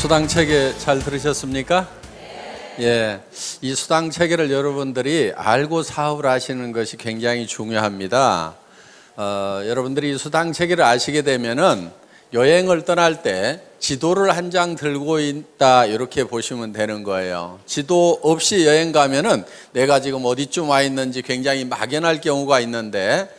수당체계 잘 들으셨습니까? 예, 이 수당체계를 여러분들이 알고 사업을 하시는 것이 굉장히 중요합니다. 여러분들이 이 수당체계를 아시게 되면은 여행을 떠날 때 지도를 한 장 들고 있다 이렇게 보시면 되는 거예요. 지도 없이 여행 가면은 내가 지금 어디쯤 와 있는지 굉장히 막연할 경우가 있는데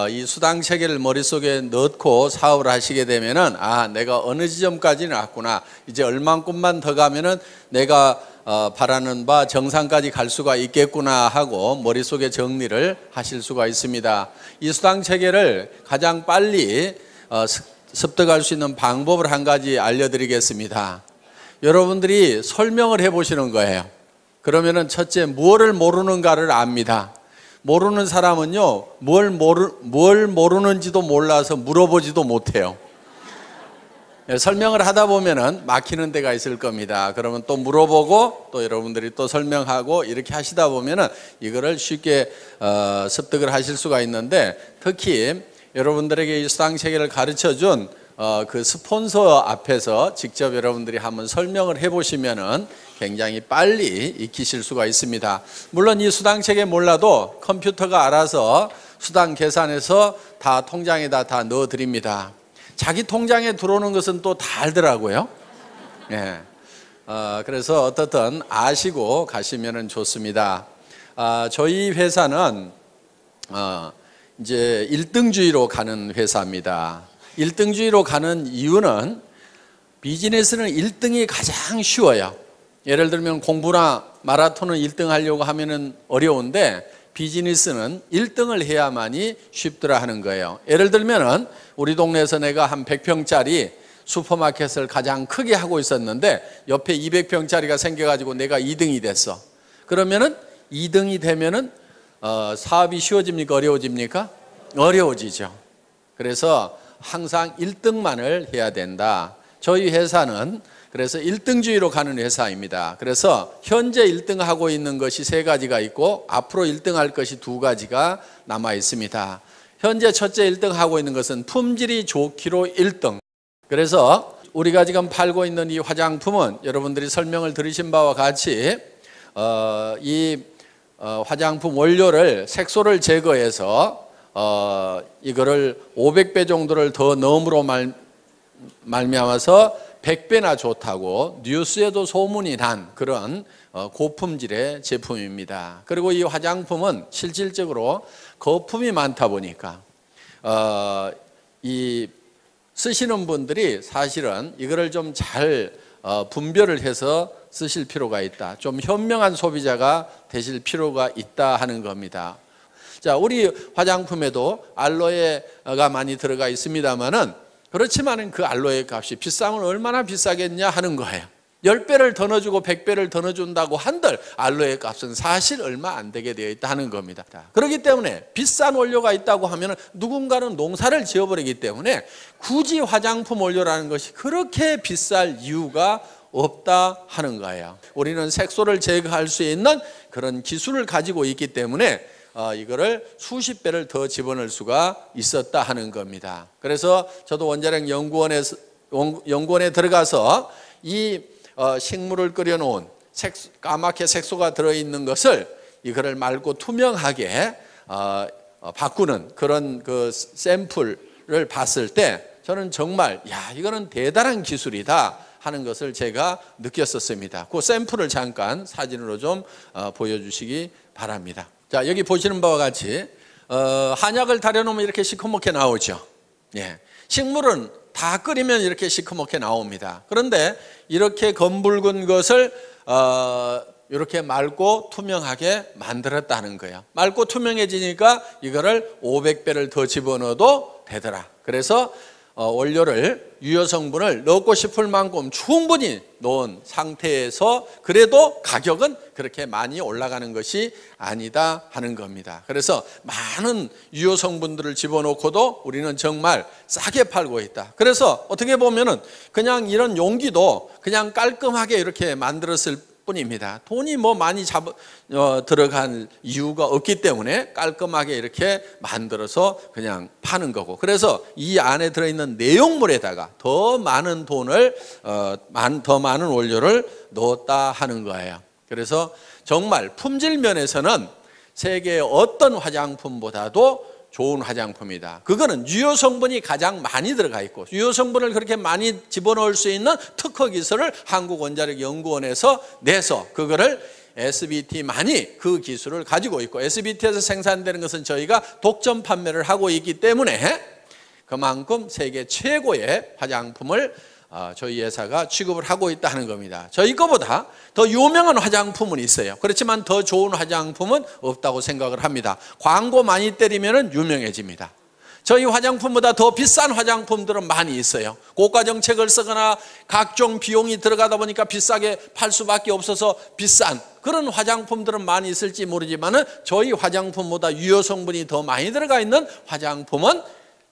이 수당체계를 머릿속에 넣고 사업을 하시게 되면은 내가 어느 지점까지는 왔구나, 이제 얼만큼만 더 가면은 내가 바라는 바 정상까지 갈 수가 있겠구나 하고 머릿속에 정리를 하실 수가 있습니다. 이 수당체계를 가장 빨리 습득할 수 있는 방법을 한 가지 알려드리겠습니다. 여러분들이 설명을 해보시는 거예요. 그러면은 첫째, 무엇을 모르는가를 압니다. 모르는 사람은요, 뭘 모르는지도 몰라서 물어보지도 못해요. 설명을 하다 보면은 막히는 데가 있을 겁니다. 그러면 또 물어보고 또 여러분들이 또 설명하고 이렇게 하시다 보면은 이거를 쉽게 습득을 하실 수가 있는데, 특히 여러분들에게 이 수당체계를 가르쳐 준 그 스폰서 앞에서 직접 여러분들이 한번 설명을 해보시면은 굉장히 빨리 익히실 수가 있습니다. 물론 이 수당체계 몰라도 컴퓨터가 알아서 수당 계산해서 다 통장에다 다 넣어 드립니다. 자기 통장에 들어오는 것은 또 다 알더라고요. 예. 그래서 어떻든 아시고 가시면은 좋습니다. 저희 회사는 이제 1등주의로 가는 회사입니다. 1등주의로 가는 이유는 비즈니스는 1등이 가장 쉬워요. 예를 들면 공부나 마라톤은 1등 하려고 하면은 어려운데 비즈니스는 1등을 해야만이 쉽더라 하는 거예요. 예를 들면은 우리 동네에서 내가 한 100평짜리 슈퍼마켓을 가장 크게 하고 있었는데 옆에 200평짜리가 생겨가지고 내가 2등이 됐어. 그러면은 2등이 되면은 사업이 쉬워집니까? 어려워집니까? 어려워지죠. 그래서 항상 1등만을 해야 된다. 저희 회사는 그래서 1등주의로 가는 회사입니다. 그래서 현재 1등 하고 있는 것이 3가지가 있고 앞으로 1등 할 것이 2가지가 남아 있습니다. 현재 첫째 1등 하고 있는 것은 품질이 좋기로 1등. 그래서 우리가 지금 팔고 있는 이 화장품은 여러분들이 설명을 들으신 바와 같이 이 화장품 원료를 색소를 제거해서 이거를 500배 정도를 더 넣음으로 말미암아서 100배나 좋다고 뉴스에도 소문이 난 그런 고품질의 제품입니다. 그리고 이 화장품은 실질적으로 거품이 많다 보니까 이 쓰시는 분들이 사실은 이거를 좀 잘 분별을 해서 쓰실 필요가 있다. 좀 현명한 소비자가 되실 필요가 있다 하는 겁니다. 자, 우리 화장품에도 알로에가 많이 들어가 있습니다만은 그렇지만은 그 알로에 값이 비싸면 얼마나 비싸겠냐 하는 거예요. 10배를 더 넣어주고 100배를 더 넣어준다고 한들 알로에 값은 사실 얼마 안 되게 되어 있다 하는 겁니다. 그렇기 때문에 비싼 원료가 있다고 하면 누군가는 농사를 지어버리기 때문에 굳이 화장품 원료라는 것이 그렇게 비쌀 이유가 없다 하는 거예요. 우리는 색소를 제거할 수 있는 그런 기술을 가지고 있기 때문에 이거를 수십 배를 더 집어넣을 수가 있었다 하는 겁니다. 그래서 저도 원자력 연구원에 들어가서 이 식물을 끓여놓은 까맣게 색소가 들어있는 것을 이거를 맑고 투명하게 바꾸는 그런 그 샘플을 봤을 때 저는 정말 이거는 대단한 기술이다 하는 것을 제가 느꼈었습니다. 그 샘플을 잠깐 사진으로 좀 보여주시기 바랍니다. 자, 여기 보시는 바와 같이 한약을 달여놓으면 이렇게 시커멓게 나오죠. 예. 식물은 다 끓이면 이렇게 시커멓게 나옵니다. 그런데 이렇게 검붉은 것을 이렇게 맑고 투명하게 만들었다는 거예요. 맑고 투명해지니까 이거를 500배를 더 집어넣어도 되더라. 그래서 원료를 유효 성분을 넣고 싶을 만큼 충분히 넣은 상태에서 그래도 가격은 그렇게 많이 올라가는 것이 아니다 하는 겁니다. 그래서 많은 유효 성분들을 집어넣고도 우리는 정말 싸게 팔고 있다. 그래서 어떻게 보면은 그냥 이런 용기도 그냥 깔끔하게 이렇게 만들었을 뿐입니다. 돈이 뭐 많이 들어간 이유가 없기 때문에 깔끔하게 이렇게 만들어서 그냥 파는 거고, 그래서 이 안에 들어있는 내용물에다가 더 많은 돈을 더 많은 원료를 넣었다 하는 거예요. 그래서 정말 품질 면에서는 세계의 어떤 화장품보다도 좋은 화장품이다. 그거는 유효 성분이 가장 많이 들어가 있고, 유효 성분을 그렇게 많이 집어넣을 수 있는 특허 기술을 한국원자력연구원에서 내서 그거를 SBT만이 그 기술을 가지고 있고, SBT에서 생산되는 것은 저희가 독점 판매를 하고 있기 때문에 그만큼 세계 최고의 화장품을 저희 회사가 취급을 하고 있다는 겁니다. 저희 거보다 더 유명한 화장품은 있어요. 그렇지만 더 좋은 화장품은 없다고 생각을 합니다. 광고 많이 때리면 유명해집니다. 저희 화장품보다 더 비싼 화장품들은 많이 있어요. 고가 정책을 쓰거나 각종 비용이 들어가다 보니까 비싸게 팔 수밖에 없어서 비싼 그런 화장품들은 많이 있을지 모르지만 저희 화장품보다 유효 성분이 더 많이 들어가 있는 화장품은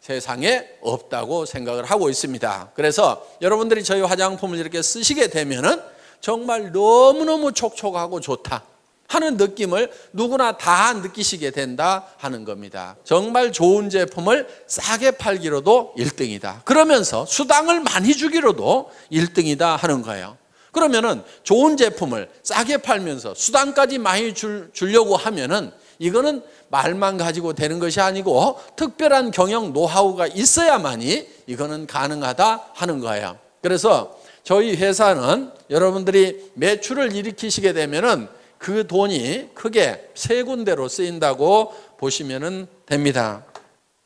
세상에 없다고 생각을 하고 있습니다. 그래서 여러분들이 저희 화장품을 이렇게 쓰시게 되면은 정말 너무너무 촉촉하고 좋다 하는 느낌을 누구나 다 느끼시게 된다 하는 겁니다. 정말 좋은 제품을 싸게 팔기로도 1등이다. 그러면서 수당을 많이 주기로도 1등이다 하는 거예요. 그러면은 좋은 제품을 싸게 팔면서 수당까지 많이 주려고 하면은 이거는 말만 가지고 되는 것이 아니고 특별한 경영 노하우가 있어야만이 이거는 가능하다 하는 거예요. 그래서 저희 회사는 여러분들이 매출을 일으키시게 되면은 그 돈이 크게 세 군데로 쓰인다고 보시면 됩니다.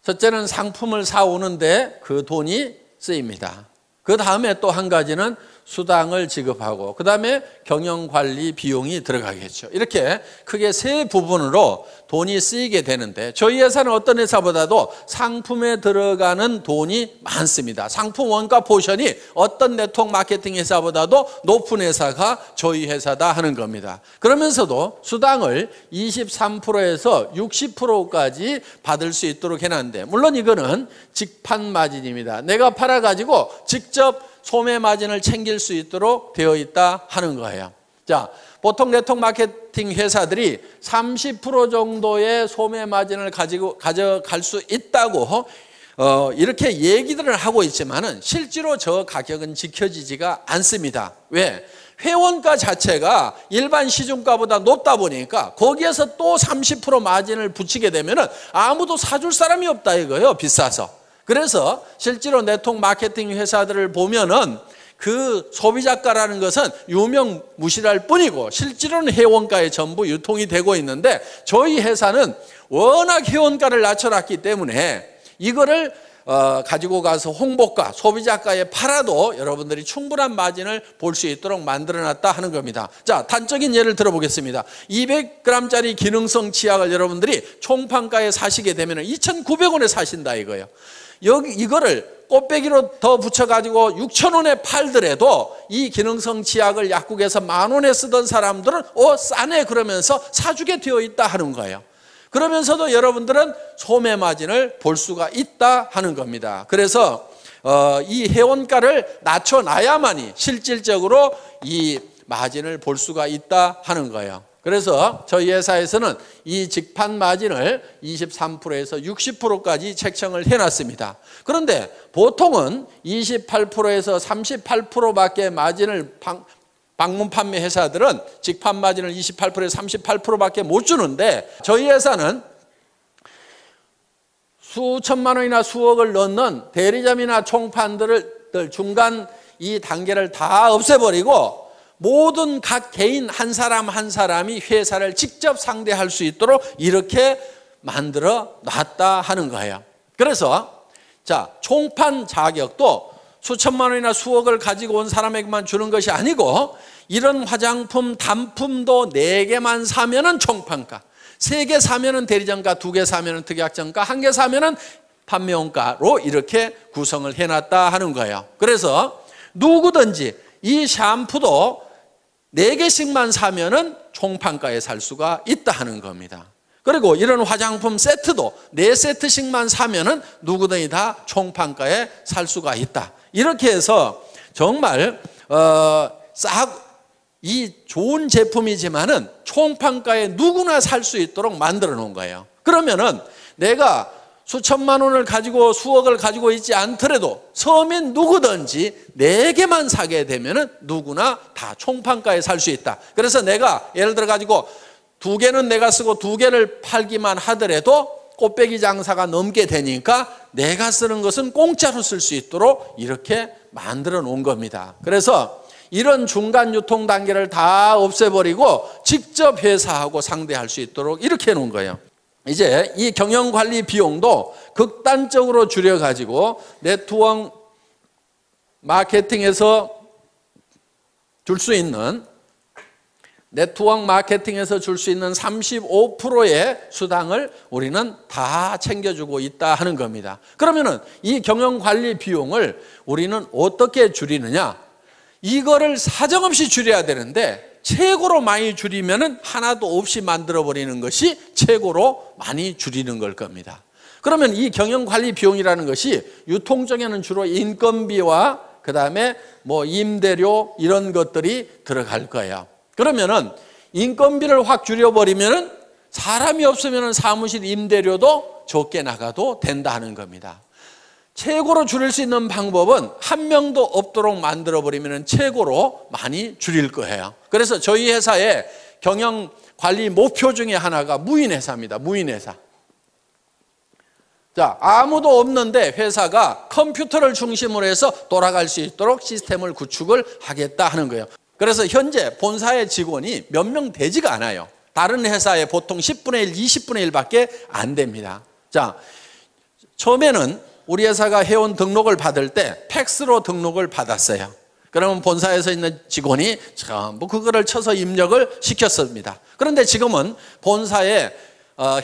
첫째는 상품을 사오는데 그 돈이 쓰입니다. 그 다음에 또 한 가지는 수당을 지급하고, 그 다음에 경영관리 비용이 들어가겠죠. 이렇게 크게 세 부분으로 돈이 쓰이게 되는데, 저희 회사는 어떤 회사보다도 상품에 들어가는 돈이 많습니다. 상품 원가 포션이 어떤 네트워크 마케팅 회사보다도 높은 회사가 저희 회사다 하는 겁니다. 그러면서도 수당을 23%에서 60%까지 받을 수 있도록 해놨는데, 물론 이거는 직판 마진입니다. 내가 팔아가지고 직접 소매 마진을 챙길 수 있도록 되어 있다 하는 거예요. 자, 보통 네트워크 마케팅 회사들이 30% 정도의 소매 마진을 가져갈 수 있다고 이렇게 얘기들을 하고 있지만은 실제로 저 가격은 지켜지지가 않습니다. 왜? 회원가 자체가 일반 시중가보다 높다 보니까 거기에서 또 30% 마진을 붙이게 되면은 아무도 사줄 사람이 없다 이거예요. 비싸서. 그래서 실제로 네트워크 마케팅 회사들을 보면은 그 소비자가라는 것은 유명무실할 뿐이고 실제로는 회원가에 전부 유통이 되고 있는데, 저희 회사는 워낙 회원가를 낮춰놨기 때문에 이거를 가지고 가서 홍보가, 소비자가에 팔아도 여러분들이 충분한 마진을 볼 수 있도록 만들어놨다 하는 겁니다. 자, 단적인 예를 들어보겠습니다. 200g짜리 기능성 치약을 여러분들이 총판가에 사시게 되면 2,900원에 사신다 이거예요. 이거를 꽃배기로 더 붙여가지고 6,000원에 팔더라도 이 기능성 치약을 약국에서 10,000원에 쓰던 사람들은 싸네 그러면서 사주게 되어 있다 하는 거예요. 그러면서도 여러분들은 소매 마진을 볼 수가 있다 하는 겁니다. 그래서 이 회원가를 낮춰놔야만이 실질적으로 이 마진을 볼 수가 있다 하는 거예요. 그래서 저희 회사에서는 이 직판 마진을 23%에서 60%까지 책정을 해놨습니다. 그런데 보통은 28%에서 38%밖에 마진을 방문 판매 회사들은 직판 마진을 28%에서 38%밖에 못 주는데, 저희 회사는 수천만 원이나 수억을 넣는 대리점이나 총판들을 중간 이 단계를 다 없애버리고 모든 각 개인 한 사람 한 사람이 회사를 직접 상대할 수 있도록 이렇게 만들어 놨다 하는 거예요. 그래서 자, 총판 자격도 수천만 원이나 수억을 가지고 온 사람에게만 주는 것이 아니고, 이런 화장품 단품도 4개만 사면은 총판가, 3개 사면은 대리점가, 2개 사면은 특약점가, 1개 사면은 판매원가로 이렇게 구성을 해놨다 하는 거예요. 그래서 누구든지 이 샴푸도 4개씩만 사면은 총판가에 살 수가 있다 하는 겁니다. 그리고 이런 화장품 세트도 4세트씩만 사면은 누구든지 다 총판가에 살 수가 있다. 이렇게 해서 정말 이 좋은 제품이지만은 총판가에 누구나 살 수 있도록 만들어 놓은 거예요. 그러면은 내가 수천만 원을 가지고 수억을 가지고 있지 않더라도 서민 누구든지 4개만 사게 되면은 누구나 다 총판가에 살 수 있다. 그래서 내가 예를 들어 가지고 2개는 내가 쓰고 2개를 팔기만 하더라도 꽃배기 장사가 넘게 되니까 내가 쓰는 것은 공짜로 쓸 수 있도록 이렇게 만들어 놓은 겁니다. 그래서 이런 중간 유통 단계를 다 없애버리고 직접 회사하고 상대할 수 있도록 이렇게 해놓은 거예요. 이제 이 경영관리 비용도 극단적으로 줄여가지고 네트워크 마케팅에서 줄 수 있는 35%의 수당을 우리는 다 챙겨주고 있다 하는 겁니다. 그러면은 이 경영관리 비용을 우리는 어떻게 줄이느냐? 이거를 사정없이 줄여야 되는데 최고로 많이 줄이면은 하나도 없이 만들어버리는 것이 최고로 많이 줄이는 걸 겁니다. 그러면 이 경영관리 비용이라는 것이 유통적에는 주로 인건비와 그 다음에 뭐 임대료 이런 것들이 들어갈 거예요. 그러면은 인건비를 확 줄여버리면은 사람이 없으면은 사무실 임대료도 적게 나가도 된다 하는 겁니다. 최고로 줄일 수 있는 방법은 한 명도 없도록 만들어버리면 최고로 많이 줄일 거예요. 그래서 저희 회사의 경영관리 목표 중에 하나가 무인회사입니다. 무인회사. 자, 아무도 없는데 회사가 컴퓨터를 중심으로 해서 돌아갈 수 있도록 시스템을 구축을 하겠다 하는 거예요. 그래서 현재 본사의 직원이 몇 명 되지가 않아요. 다른 회사에 보통 10분의 1, 20분의 1밖에 안 됩니다. 자, 처음에는 우리 회사가 회원 등록을 받을 때 팩스로 등록을 받았어요. 그러면 본사에서 있는 직원이 전부 그거를 쳐서 입력을 시켰습니다. 그런데 지금은 본사에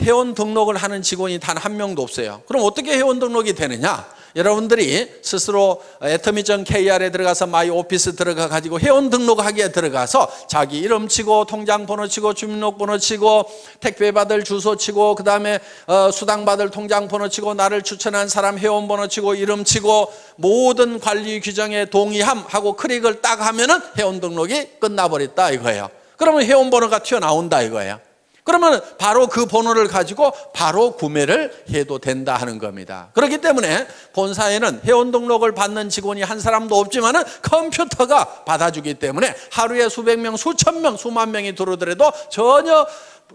회원 등록을 하는 직원이 단 한 명도 없어요. 그럼 어떻게 회원 등록이 되느냐? 여러분들이 스스로 atomy.kr에 들어가서 마이 오피스 들어가 가지고 회원 등록하기에 들어가서 자기 이름 치고 통장 번호 치고 주민등록번호 치고 택배 받을 주소 치고 그 다음에 수당 받을 통장 번호 치고 나를 추천한 사람 회원 번호 치고 이름 치고 모든 관리 규정에 동의함하고 클릭을 딱 하면은 회원 등록이 끝나버렸다 이거예요. 그러면 회원 번호가 튀어나온다 이거예요. 그러면 바로 그 번호를 가지고 바로 구매를 해도 된다 하는 겁니다. 그렇기 때문에 본사에는 회원 등록을 받는 직원이 한 사람도 없지만은 컴퓨터가 받아주기 때문에 하루에 수백 명, 수천 명, 수만 명이 들어오더라도 전혀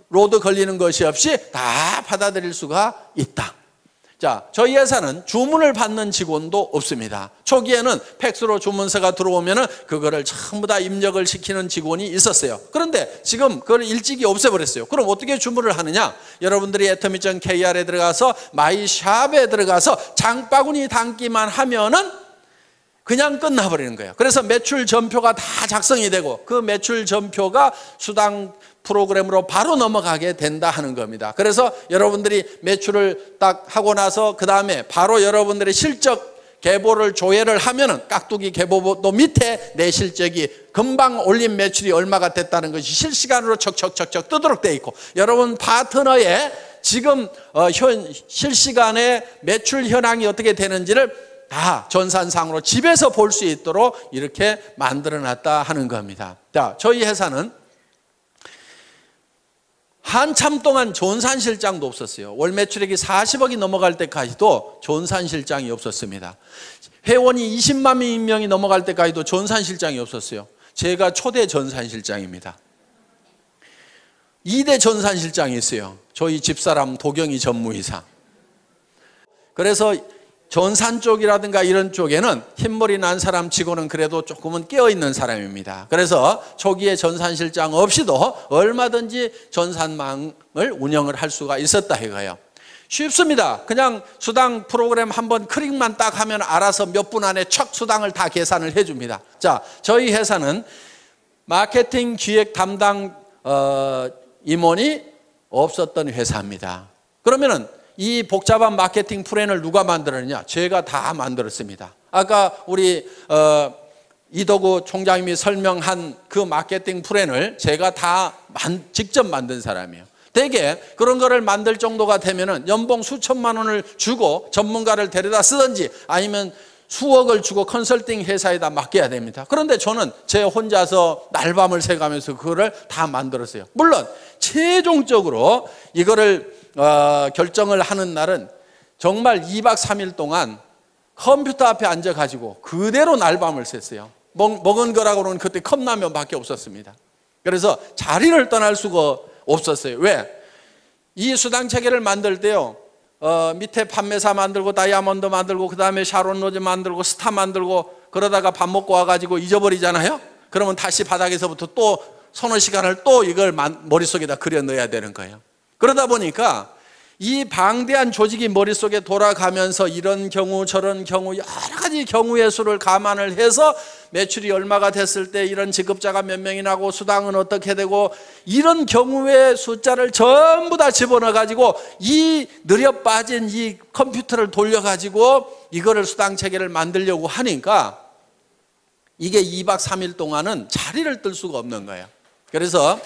로드 걸리는 것이 없이 다 받아들일 수가 있다. 자, 저희 회사는 주문을 받는 직원도 없습니다. 초기에는 팩스로 주문서가 들어오면은 그거를 전부 다 입력을 시키는 직원이 있었어요. 그런데 지금 그걸 일찍이 없애버렸어요. 그럼 어떻게 주문을 하느냐? 여러분들이 atomy.kr에 들어가서 마이샵에 들어가서 장바구니 담기만 하면은 그냥 끝나버리는 거예요. 그래서 매출 전표가 다 작성이 되고 그 매출 전표가 수당 프로그램으로 바로 넘어가게 된다 하는 겁니다. 그래서 여러분들이 매출을 딱 하고 나서 그 다음에 바로 여러분들의 실적 계보를 조회를 하면은 깍두기 계보도 밑에 내 실적이 금방 올린 매출이 얼마가 됐다는 것이 실시간으로 척척척척 뜨도록 돼 있고 여러분 파트너의 지금 실시간에 매출 현황이 어떻게 되는지를 다 전산상으로 집에서 볼 수 있도록 이렇게 만들어 놨다 하는 겁니다. 자, 저희 회사는 한참 동안 전산실장도 없었어요. 월 매출액이 40억이 넘어갈 때까지도 전산실장이 없었습니다. 회원이 20만 명이 넘어갈 때까지도 전산실장이 없었어요. 제가 초대 전산실장입니다. 2대 전산실장이 있어요. 저희 집사람 도경이 전무이사. 그래서 전산 쪽이라든가 이런 쪽에는 흰머리 난 사람 치고는 그래도 조금은 깨어있는 사람입니다. 그래서 초기에 전산실장 없이도 얼마든지 전산망을 운영을 할 수가 있었다 이거예요. 쉽습니다. 그냥 수당 프로그램 한번 클릭만 딱 하면 알아서 몇 분 안에 척 수당을 다 계산을 해줍니다. 자, 저희 회사는 마케팅 기획 담당 임원이 없었던 회사입니다. 그러면은 이 복잡한 마케팅 플랜을 누가 만들었느냐? 제가 다 만들었습니다. 아까 우리 이덕우 총장님이 설명한 그 마케팅 플랜을 제가 다 직접 만든 사람이에요. 대개 그런 거를 만들 정도가 되면은 연봉 수천만 원을 주고 전문가를 데려다 쓰든지 아니면 수억을 주고 컨설팅 회사에다 맡겨야 됩니다. 그런데 저는 제 혼자서 날밤을 새가면서 그거를 다 만들었어요. 물론 최종적으로 이거를 결정을 하는 날은 정말 2박 3일 동안 컴퓨터 앞에 앉아가지고 그대로 날밤을 샜어요. 먹은 거라고는 그때 컵라면밖에 없었습니다. 그래서 자리를 떠날 수가 없었어요. 왜? 이 수당 체계를 만들 때요, 밑에 판매사 만들고 다이아몬드 만들고 그 다음에 샤론 로즈 만들고 스타 만들고 그러다가 밥 먹고 와가지고 잊어버리잖아요. 그러면 다시 바닥에서부터 또 서너 시간을 또 이걸 머릿속에다 그려 넣어야 되는 거예요. 그러다 보니까 이 방대한 조직이 머릿속에 돌아가면서 이런 경우 저런 경우 여러 가지 경우의 수를 감안을 해서 매출이 얼마가 됐을 때 이런 지급자가 몇 명이 나고 수당은 어떻게 되고 이런 경우의 숫자를 전부 다 집어넣어 가지고 이 느려 빠진 이 컴퓨터를 돌려 가지고 이거를 수당 체계를 만들려고 하니까 이게 2박 3일 동안은 자리를 뜰 수가 없는 거예요. 그래서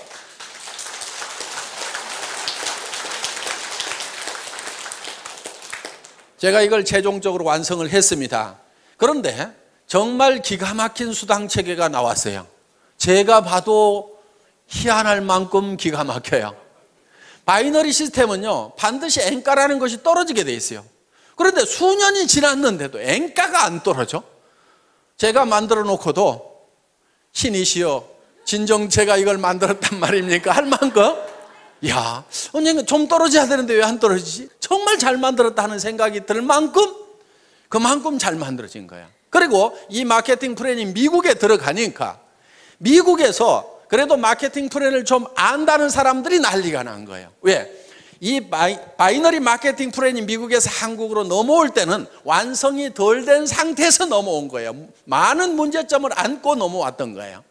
제가 이걸 최종적으로 완성을 했습니다. 그런데 정말 기가 막힌 수당 체계가 나왔어요. 제가 봐도 희한할 만큼 기가 막혀요. 바이너리 시스템은요, 반드시 엔가라는 것이 떨어지게 돼 있어요. 그런데 수년이 지났는데도 엔가가 안 떨어져. 제가 만들어 놓고도 신이시여, 진정 제가 이걸 만들었단 말입니까? 할 만큼 야, 언젠가 좀 떨어져야 되는데 왜 안 떨어지지? 정말 잘 만들었다 하는 생각이 들 만큼 그만큼 잘 만들어진 거야. 그리고 이 마케팅 플랜이 미국에 들어가니까 미국에서 그래도 마케팅 플랜을 좀 안다는 사람들이 난리가 난 거예요. 왜? 이 바이너리 마케팅 플랜이 미국에서 한국으로 넘어올 때는 완성이 덜 된 상태에서 넘어온 거예요. 많은 문제점을 안고 넘어왔던 거예요.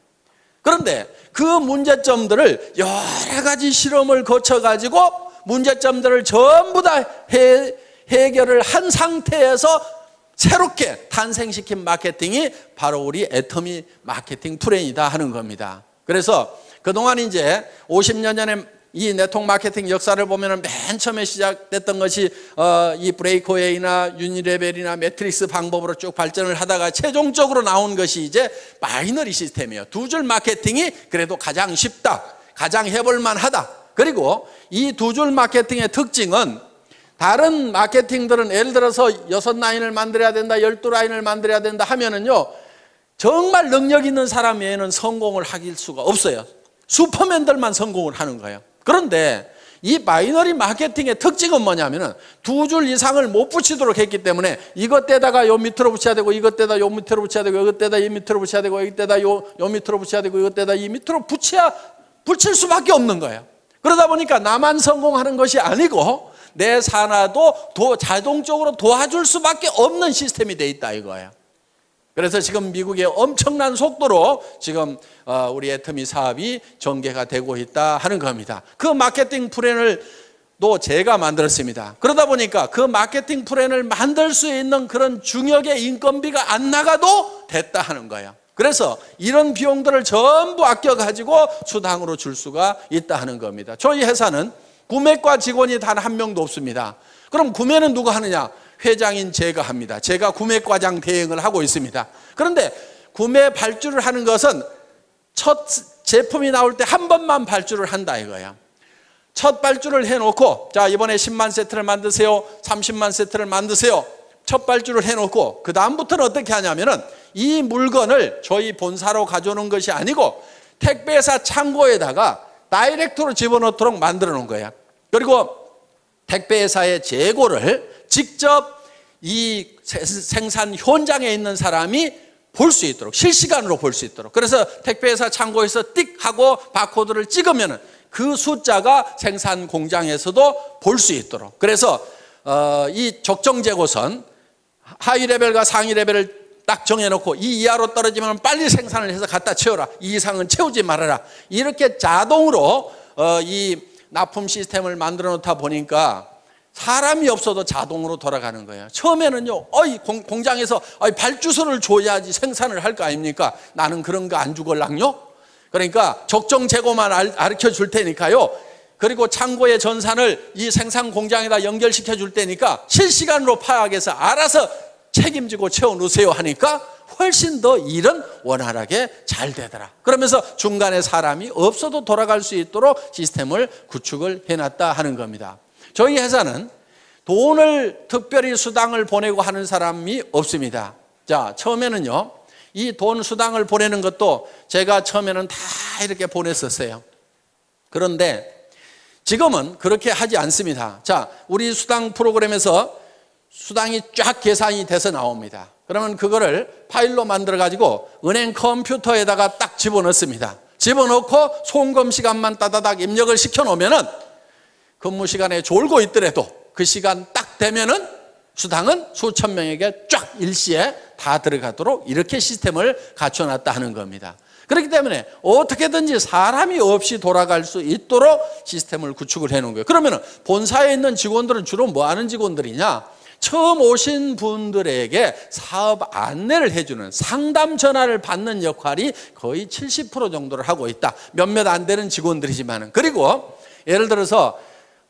그런데 그 문제점들을 여러 가지 실험을 거쳐가지고 문제점들을 전부 다 해결을 한 상태에서 새롭게 탄생시킨 마케팅이 바로 우리 애터미 마케팅 플랜이다 하는 겁니다. 그래서 그동안 이제 50년 전에 이 네트워크 마케팅 역사를 보면 맨 처음에 시작됐던 것이 이 브레이크웨이나 유니레벨이나 매트릭스 방법으로 쭉 발전을 하다가 최종적으로 나온 것이 이제 바이너리 시스템이에요. 두 줄 마케팅이 그래도 가장 쉽다, 가장 해볼만 하다. 그리고 이 두 줄 마케팅의 특징은 다른 마케팅들은 예를 들어서 6라인을 만들어야 된다, 12라인을 만들어야 된다 하면은요, 정말 능력 있는 사람 외에는 성공을 하길 수가 없어요. 슈퍼맨들만 성공을 하는 거예요. 그런데 이 바이너리 마케팅의 특징은 뭐냐면은 두 줄 이상을 못 붙이도록 했기 때문에 이것 때다가 요 밑으로 붙여야 되고 이것 때다 요 밑으로 붙여야 되고 이것 때다 이 밑으로 붙여야 되고 이것 때다 요 밑으로 붙여야 되고 이것 때다 이 밑으로 붙일 수밖에 없는 거예요. 그러다 보니까 나만 성공하는 것이 아니고 내 산하도 자동적으로 도와줄 수밖에 없는 시스템이 돼 있다 이거예요. 그래서 지금 미국의 엄청난 속도로 지금 우리 애터미 사업이 전개가 되고 있다 하는 겁니다. 그 마케팅 플랜을 또 제가 만들었습니다. 그러다 보니까 그 마케팅 플랜을 만들 수 있는 그런 중역의 인건비가 안 나가도 됐다 하는 거예요. 그래서 이런 비용들을 전부 아껴가지고 수당으로 줄 수가 있다 하는 겁니다. 저희 회사는 구매과 직원이 단 한 명도 없습니다. 그럼 구매는 누가 하느냐? 회장인 제가 합니다. 제가 구매과장 대행을 하고 있습니다. 그런데 구매 발주를 하는 것은 첫 제품이 나올 때 한 번만 발주를 한다 이거야. 첫 발주를 해놓고 자 이번에 10만 세트를 만드세요, 30만 세트를 만드세요. 첫 발주를 해놓고 그 다음부터는 어떻게 하냐면은 이 물건을 저희 본사로 가져오는 것이 아니고 택배사 창고에다가 다이렉트로 집어넣도록 만들어 놓은 거야. 그리고 택배사의 재고를 직접 이 생산 현장에 있는 사람이 볼 수 있도록 실시간으로 볼 수 있도록 그래서 택배회사 창고에서 띡 하고 바코드를 찍으면 그 숫자가 생산 공장에서도 볼 수 있도록 그래서 이 적정 재고선 하위 레벨과 상위 레벨을 딱 정해놓고 이 이하로 떨어지면 빨리 생산을 해서 갖다 채워라, 이 이상은 채우지 말아라, 이렇게 자동으로 이 납품 시스템을 만들어 놓다 보니까 사람이 없어도 자동으로 돌아가는 거예요. 처음에는요, 공장에서 발주서를 줘야지 생산을 할 거 아닙니까? 나는 그런 거 안 주걸랑요? 그러니까 적정 재고만 가르쳐 줄 테니까요. 그리고 창고의 전산을 이 생산 공장에다 연결시켜 줄 테니까 실시간으로 파악해서 알아서 책임지고 채워놓으세요 하니까 훨씬 더 일은 원활하게 잘 되더라. 그러면서 중간에 사람이 없어도 돌아갈 수 있도록 시스템을 구축을 해놨다 하는 겁니다. 저희 회사는 돈을 특별히 수당을 보내고 하는 사람이 없습니다. 자, 처음에는요, 이 돈 수당을 보내는 것도 제가 처음에는 다 이렇게 보냈었어요. 그런데 지금은 그렇게 하지 않습니다. 자, 우리 수당 프로그램에서 수당이 쫙 계산이 돼서 나옵니다. 그러면 그거를 파일로 만들어 가지고 은행 컴퓨터에다가 딱 집어넣습니다. 집어넣고 송금 시간만 따다닥 입력을 시켜 놓으면은 근무 시간에 졸고 있더라도 그 시간 딱 되면은 수당은 수천 명에게 쫙 일시에 다 들어가도록 이렇게 시스템을 갖춰놨다 하는 겁니다. 그렇기 때문에 어떻게든지 사람이 없이 돌아갈 수 있도록 시스템을 구축을 해놓은 거예요. 그러면 본사에 있는 직원들은 주로 뭐 하는 직원들이냐? 처음 오신 분들에게 사업 안내를 해주는 상담 전화를 받는 역할이 거의 70% 정도를 하고 있다. 몇몇 안 되는 직원들이지만은. 그리고 예를 들어서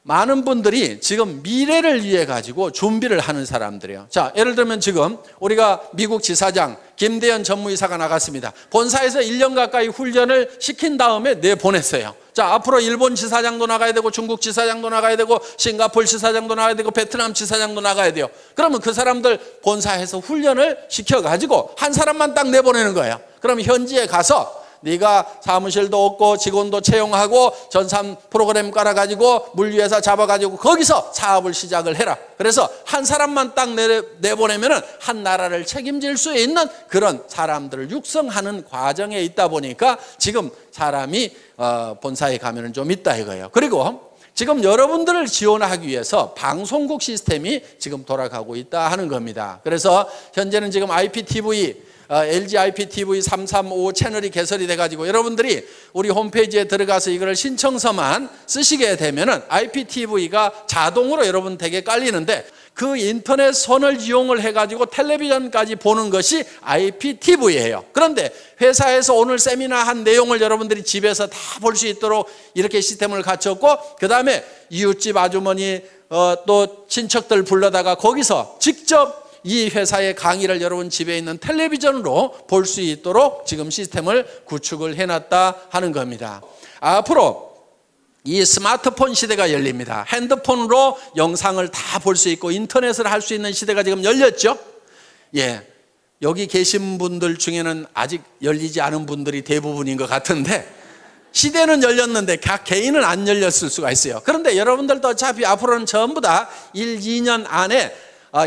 많은 분들이 지금 미래를 위해 가지고 준비를 하는 사람들이에요. 자, 예를 들면 지금 우리가 미국 지사장 김대현 전무이사가 나갔습니다. 본사에서 1년 가까이 훈련을 시킨 다음에 내보냈어요. 자, 앞으로 일본 지사장도 나가야 되고 중국 지사장도 나가야 되고 싱가포르 지사장도 나가야 되고 베트남 지사장도 나가야 돼요. 그러면 그 사람들 본사에서 훈련을 시켜가지고 한 사람만 딱 내보내는 거예요. 그럼 현지에 가서 네가 사무실도 없고 직원도 채용하고 전산 프로그램 깔아가지고 물류회사 잡아가지고 거기서 사업을 시작을 해라. 그래서 한 사람만 딱 내보내면은 한 나라를 책임질 수 있는 그런 사람들을 육성하는 과정에 있다 보니까 지금 사람이 본사에 가면은 좀 있다 이거예요. 그리고 지금 여러분들을 지원하기 위해서 방송국 시스템이 지금 돌아가고 있다 하는 겁니다. 그래서 현재는 지금 IPTV LG IPTV 335 채널이 개설이 돼가지고 여러분들이 우리 홈페이지에 들어가서 이걸 신청서만 쓰시게 되면은 IPTV가 자동으로 여러분 댁에 깔리는데 그 인터넷 선을 이용을 해가지고 텔레비전까지 보는 것이 IPTV예요. 그런데 회사에서 오늘 세미나 한 내용을 여러분들이 집에서 다 볼 수 있도록 이렇게 시스템을 갖췄고 그 다음에 이웃집 아주머니 또 친척들 불러다가 거기서 직접 이 회사의 강의를 여러분 집에 있는 텔레비전으로 볼 수 있도록 지금 시스템을 구축을 해놨다 하는 겁니다. 앞으로 이 스마트폰 시대가 열립니다. 핸드폰으로 영상을 다 볼 수 있고 인터넷을 할 수 있는 시대가 지금 열렸죠. 예, 여기 계신 분들 중에는 아직 열리지 않은 분들이 대부분인 것 같은데 시대는 열렸는데 각 개인은 안 열렸을 수가 있어요. 그런데 여러분들도 어차피 앞으로는 전부 다 1, 2년 안에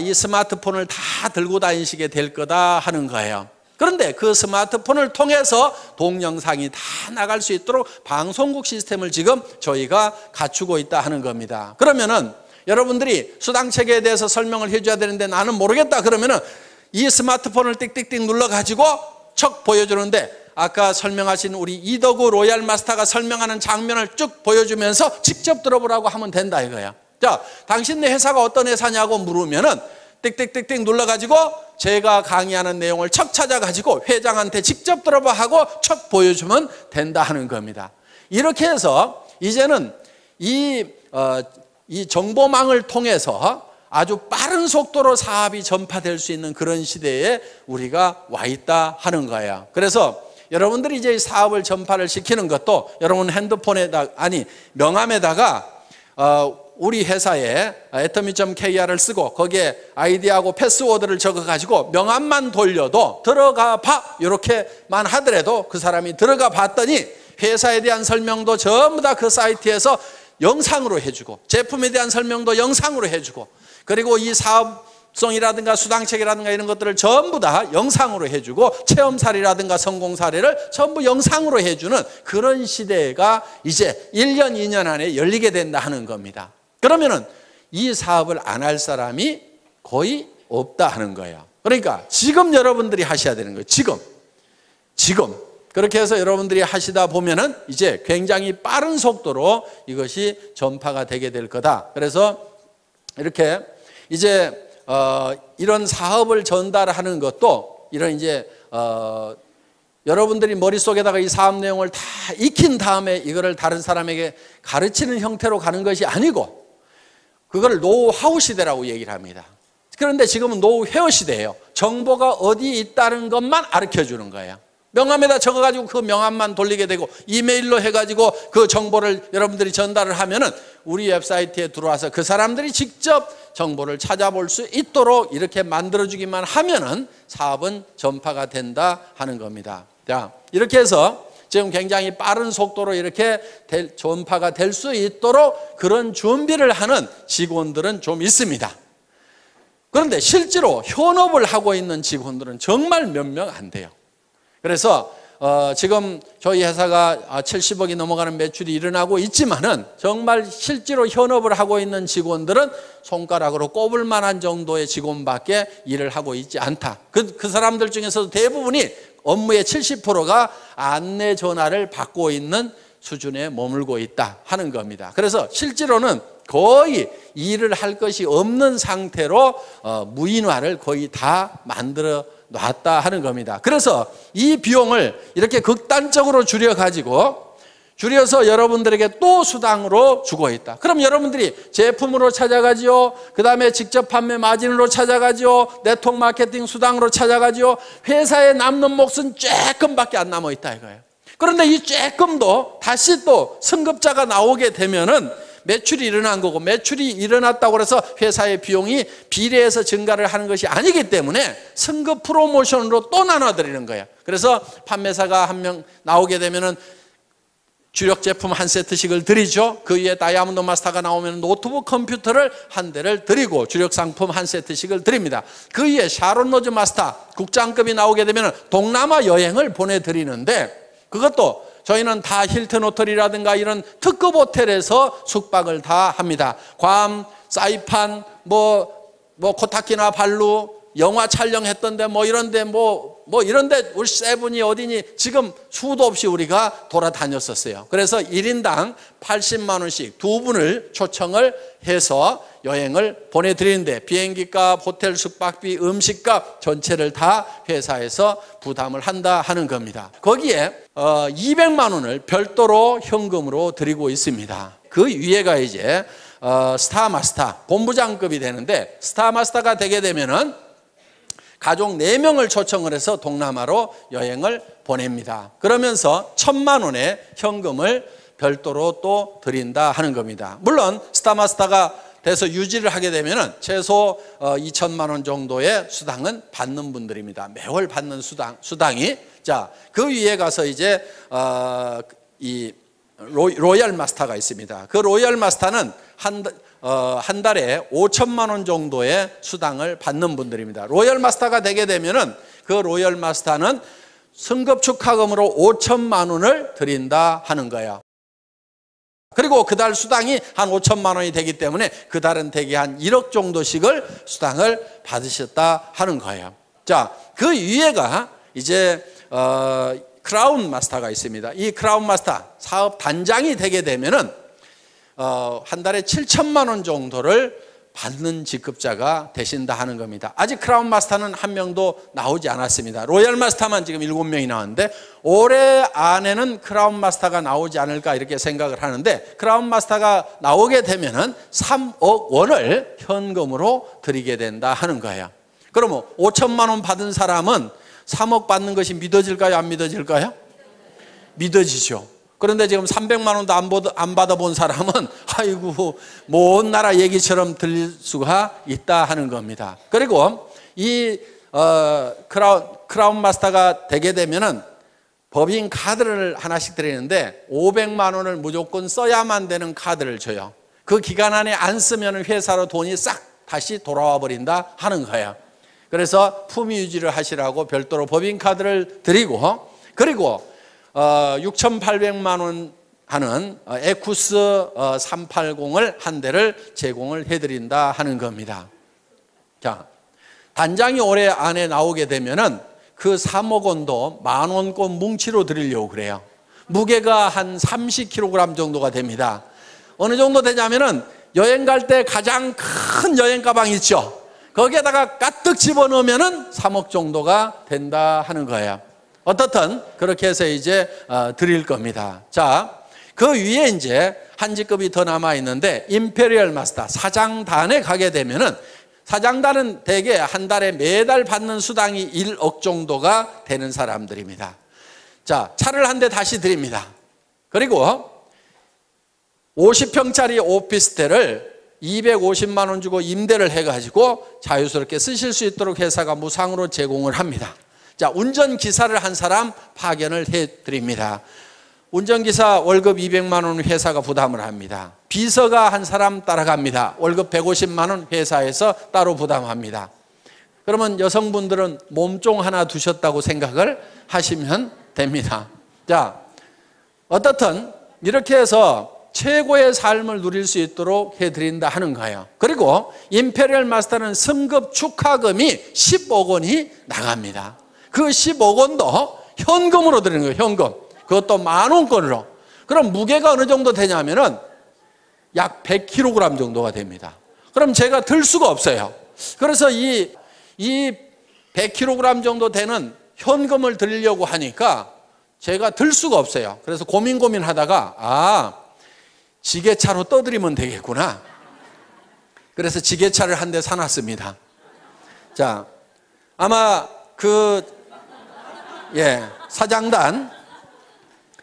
이 스마트폰을 다 들고 다니시게 될 거다 하는 거예요. 그런데 그 스마트폰을 통해서 동영상이 다 나갈 수 있도록 방송국 시스템을 지금 저희가 갖추고 있다 하는 겁니다. 그러면은 여러분들이 수당체계에 대해서 설명을 해줘야 되는데 나는 모르겠다 그러면은 이 스마트폰을 띡띡띡 눌러가지고 척 보여주는데 아까 설명하신 우리 이덕우 로얄 마스터가 설명하는 장면을 쭉 보여주면서 직접 들어보라고 하면 된다 이거야. 자, 당신네 회사가 어떤 회사냐고 물으면은 띡띡띡띡 눌러가지고 제가 강의하는 내용을 척 찾아가지고 회장한테 직접 들어봐 하고 척 보여주면 된다 하는 겁니다. 이렇게 해서 이제는 이 정보망을 통해서 아주 빠른 속도로 사업이 전파될 수 있는 그런 시대에 우리가 와 있다 하는 거예요. 그래서 여러분들이 이제 사업을 전파를 시키는 것도 여러분 핸드폰에다 명함에다가 우리 회사에 atomy.kr을 쓰고 거기에 아이디하고 패스워드를 적어가지고 명함만 돌려도 들어가 봐 이렇게만 하더라도 그 사람이 들어가 봤더니 회사에 대한 설명도 전부 다 그 사이트에서 영상으로 해주고 제품에 대한 설명도 영상으로 해주고 그리고 이 사업성이라든가 수당책이라든가 이런 것들을 전부 다 영상으로 해주고 체험 사례라든가 성공 사례를 전부 영상으로 해주는 그런 시대가 이제 1년, 2년 안에 열리게 된다 하는 겁니다. 그러면은 이 사업을 안 할 사람이 거의 없다 하는 거예요. 그러니까 지금 여러분들이 하셔야 되는 거예요. 지금. 그렇게 해서 여러분들이 하시다 보면은 이제 굉장히 빠른 속도로 이것이 전파가 되게 될 거다. 그래서 이렇게 이제 이런 사업을 전달하는 것도 이런 이제 여러분들이 머릿속에다가 이 사업 내용을 다 익힌 다음에 이거를 다른 사람에게 가르치는 형태로 가는 것이 아니고 그걸 노하우 시대라고 얘기를 합니다. 그런데 지금은 노후 회화 시대예요. 정보가 어디 있다는 것만 가르쳐 주는 거예요. 명함에다 적어가지고 그 명함만 돌리게 되고 이메일로 해가지고 그 정보를 여러분들이 전달을 하면은 우리 웹사이트에 들어와서 그 사람들이 직접 정보를 찾아볼 수 있도록 이렇게 만들어주기만 하면은 사업은 전파가 된다 하는 겁니다. 자, 이렇게 해서 지금 굉장히 빠른 속도로 이렇게 전파가 될 수 있도록 그런 준비를 하는 직원들은 좀 있습니다. 그런데 실제로 현업을 하고 있는 직원들은 정말 몇 명 안 돼요. 그래서 지금 저희 회사가 70억이 넘어가는 매출이 일어나고 있지만은 정말 실제로 현업을 하고 있는 직원들은 손가락으로 꼽을 만한 정도의 직원밖에 일을 하고 있지 않다. 그 사람들 중에서도 대부분이 업무의 70%가 안내 전화를 받고 있는 수준에 머물고 있다 하는 겁니다. 그래서 실제로는 거의 일을 할 것이 없는 상태로 무인화를 거의 다 만들어 놨다 하는 겁니다. 그래서 이 비용을 이렇게 극단적으로 줄여서 여러분들에게 또 수당으로 주고 있다. 그럼 여러분들이 제품으로 찾아가지요. 그 다음에 직접 판매 마진으로 찾아가지요. 네트워크 마케팅 수당으로 찾아가지요. 회사에 남는 몫은 조금밖에 안 남아 있다 이거예요. 그런데 이 조금도 다시 또 승급자가 나오게 되면은 매출이 일어난 거고, 매출이 일어났다고 해서 회사의 비용이 비례해서 증가를 하는 것이 아니기 때문에 승급 프로모션으로 또 나눠드리는 거예요. 그래서 판매사가 한 명 나오게 되면은 주력 제품 한 세트씩을 드리죠. 그 위에 다이아몬드 마스터가 나오면 노트북 컴퓨터를 한 대를 드리고 주력 상품 한 세트씩을 드립니다. 그 위에 샤론 로즈 마스터 국장급이 나오게 되면 동남아 여행을 보내드리는데, 그것도 저희는 다 힐튼 호텔이라든가 이런 특급 호텔에서 숙박을 다 합니다. 괌, 사이판, 코타키나 발루, 영화 촬영했던데 이런데 이런데 우리 세븐이 어디니 지금 수도 없이 우리가 돌아다녔었어요. 그래서 1인당 80만 원씩 두 분을 초청을 해서 여행을 보내드리는데 비행기값, 호텔 숙박비, 음식값 전체를 다 회사에서 부담을 한다 하는 겁니다. 거기에 200만 원을 별도로 현금으로 드리고 있습니다. 그 위에가 이제 스타마스터 본부장급이 되는데, 스타마스터가 되게 되면은 가족 4명을 초청을 해서 동남아로 여행을 보냅니다. 그러면서 1,000만 원의 현금을 별도로 또 드린다 하는 겁니다. 물론 스타마스터가 돼서 유지를 하게 되면 최소 2천만 원 정도의 수당은 받는 분들입니다. 매월 받는 수당이. 자, 그 위에 가서 이제 이 로얄 마스터가 있습니다. 그 로얄 마스터는 한 달에 5천만 원 정도의 수당을 받는 분들입니다. 로얄 마스터가 되게 되면은 그 로얄 마스터는 승급 축하금으로 5천만 원을 드린다 하는 거예요. 그리고 그 달 수당이 한 5천만 원이 되기 때문에 그 달은 대개 한 1억 정도씩을 수당을 받으셨다 하는 거예요. 자, 그 위에가 이제 크라운 마스터가 있습니다. 이 크라운 마스터 사업 단장이 되게 되면은 한 달에 7천만 원 정도를 받는 직급자가 되신다 하는 겁니다. 아직 크라운 마스터는 한 명도 나오지 않았습니다. 로얄 마스터만 지금 7명이 나왔는데 올해 안에는 크라운 마스터가 나오지 않을까 이렇게 생각을 하는데, 크라운 마스터가 나오게 되면은 3억 원을 현금으로 드리게 된다 하는 거예요. 그러면 5천만 원 받은 사람은 3억 받는 것이 믿어질까요? 안 믿어질까요? 믿어지죠. 그런데 지금 300만 원도 안 받아본 사람은 아이고 먼 나라 얘기처럼 들릴 수가 있다 하는 겁니다. 그리고 이 크라운 마스터가 되게 되면은 법인 카드를 하나씩 드리는데 500만 원을 무조건 써야만 되는 카드를 줘요. 그 기간 안에 안 쓰면 회사로 돈이 싹 다시 돌아와 버린다 하는 거예요. 그래서 품위 유지를 하시라고 별도로 법인 카드를 드리고, 그리고 6,800만 원 하는 에쿠스 380을 한 대를 제공을 해드린다 하는 겁니다. 자, 단장이 올해 안에 나오게 되면은 그 3억 원도 10,000원권 뭉치로 드리려고 그래요. 무게가 한 30kg 정도가 됩니다. 어느 정도 되냐면은 여행 갈 때 가장 큰 여행 가방 있죠. 거기에다가 가득 집어넣으면은 3억 정도가 된다 하는 거예요. 어떻든 그렇게 해서 이제 드릴 겁니다. 자, 그 위에 이제 한 직급이 더 남아 있는데 임페리얼 마스터 사장단에 가게 되면은 사장단은 대개 한 달에 매달 받는 수당이 1억 정도가 되는 사람들입니다. 자, 차를 한 대 다시 드립니다. 그리고 50평짜리 오피스텔을 250만 원 주고 임대를 해가지고 자유스럽게 쓰실 수 있도록 회사가 무상으로 제공을 합니다. 자, 운전기사를 한 사람 파견을 해드립니다. 운전기사 월급 200만 원 회사가 부담을 합니다. 비서가 한 사람 따라갑니다. 월급 150만 원 회사에서 따로 부담합니다. 그러면 여성분들은 몸종 하나 두셨다고 생각을 하시면 됩니다. 자, 어떻든 이렇게 해서 최고의 삶을 누릴 수 있도록 해드린다 하는 거예요. 그리고 임페리얼 마스터는 승급 축하금이 10억 원이 나갑니다. 그 10억 원도 현금으로 드리는 거예요. 현금. 그것도 10,000원권으로. 그럼 무게가 어느 정도 되냐면은 약 100kg 정도가 됩니다. 그럼 제가 들 수가 없어요. 그래서 이 100kg 정도 되는 현금을 드리려고 하니까 제가 들 수가 없어요. 그래서 고민하다가 지게차로 떠드리면 되겠구나. 그래서 지게차를 한 대 사놨습니다. 자, 아마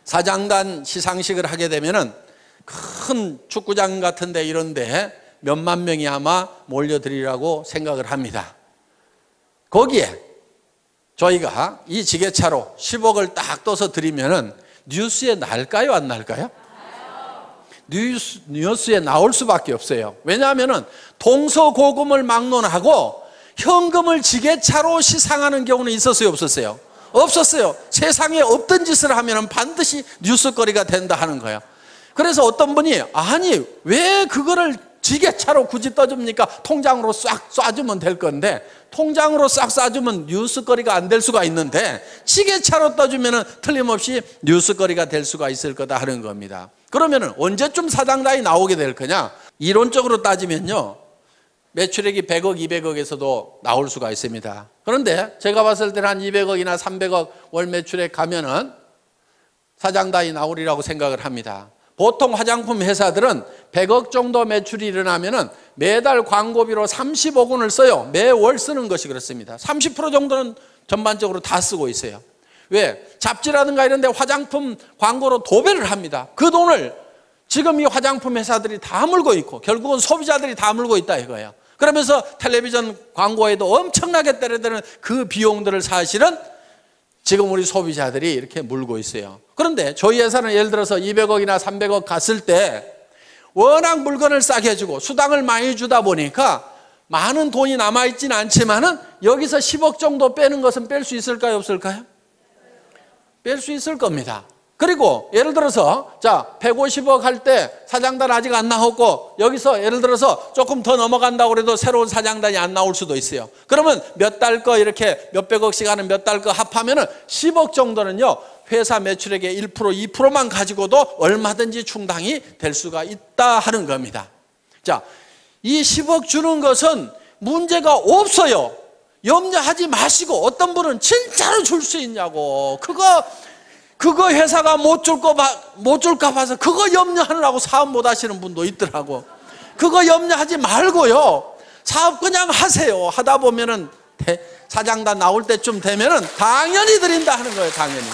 사장단 시상식을 하게 되면은 큰 축구장 같은데 이런데 몇만 명이 아마 몰려들이라고 생각을 합니다. 거기에 저희가 이 지게차로 10억을 딱 떠서 드리면은 뉴스에 날까요, 안 날까요? 뉴스에 나올 수밖에 없어요. 왜냐하면은 동서고금을 막론하고 현금을 지게차로 시상하는 경우는 있었어요, 없었어요? 없었어요. 세상에 없던 짓을 하면 반드시 뉴스거리가 된다 하는 거예요. 그래서 어떤 분이 아니 왜 그거를 지게차로 굳이 떠줍니까? 통장으로 싹 쏴주면 될 건데 통장으로 싹 쏴주면 뉴스거리가 안 될 수가 있는데 지게차로 떠주면 틀림없이 뉴스거리가 될 수가 있을 거다 하는 겁니다. 그러면 언제쯤 사장단이 나오게 될 거냐? 이론적으로 따지면요, 매출액이 100억, 200억에서도 나올 수가 있습니다. 그런데 제가 봤을 때는 한 200억이나 300억 월 매출액 가면은 사장단이 나오리라고 생각을 합니다. 보통 화장품 회사들은 100억 정도 매출이 일어나면은 매달 광고비로 30억 원을 써요. 매월 쓰는 것이 그렇습니다. 30% 정도는 전반적으로 다 쓰고 있어요. 왜? 잡지라든가 이런 데 화장품 광고로 도배를 합니다. 그 돈을 지금 이 화장품 회사들이 다 물고 있고 결국은 소비자들이 다 물고 있다 이거예요. 그러면서 텔레비전 광고에도 엄청나게 때려드는 그 비용들을 사실은 지금 우리 소비자들이 이렇게 물고 있어요. 그런데 저희 회사는 예를 들어서 200억이나 300억 갔을 때 워낙 물건을 싸게 주고 수당을 많이 주다 보니까 많은 돈이 남아있지는 않지만은 여기서 10억 정도 빼는 것은 뺄 수 있을까요, 없을까요? 뺄 수 있을 겁니다. 그리고 예를 들어서 자 150억 할 때 사장단 아직 안 나왔고 여기서 예를 들어서 조금 더 넘어간다고 해도 새로운 사장단이 안 나올 수도 있어요. 그러면 몇 달 거 이렇게 몇백억씩 하는 몇 달 거 합하면은 10억 정도는요 회사 매출액의 1%, 2%만 가지고도 얼마든지 충당이 될 수가 있다 하는 겁니다. 자, 이 10억 주는 것은 문제가 없어요. 염려하지 마시고. 어떤 분은 진짜로 줄 수 있냐고, 그거 회사가 못 줄까 봐서 그거 염려하느라고 사업 못 하시는 분도 있더라고. 그거 염려하지 말고요, 사업 그냥 하세요. 하다 보면은 사장단 나올 때쯤 되면은 당연히 드린다 하는 거예요. 당연히.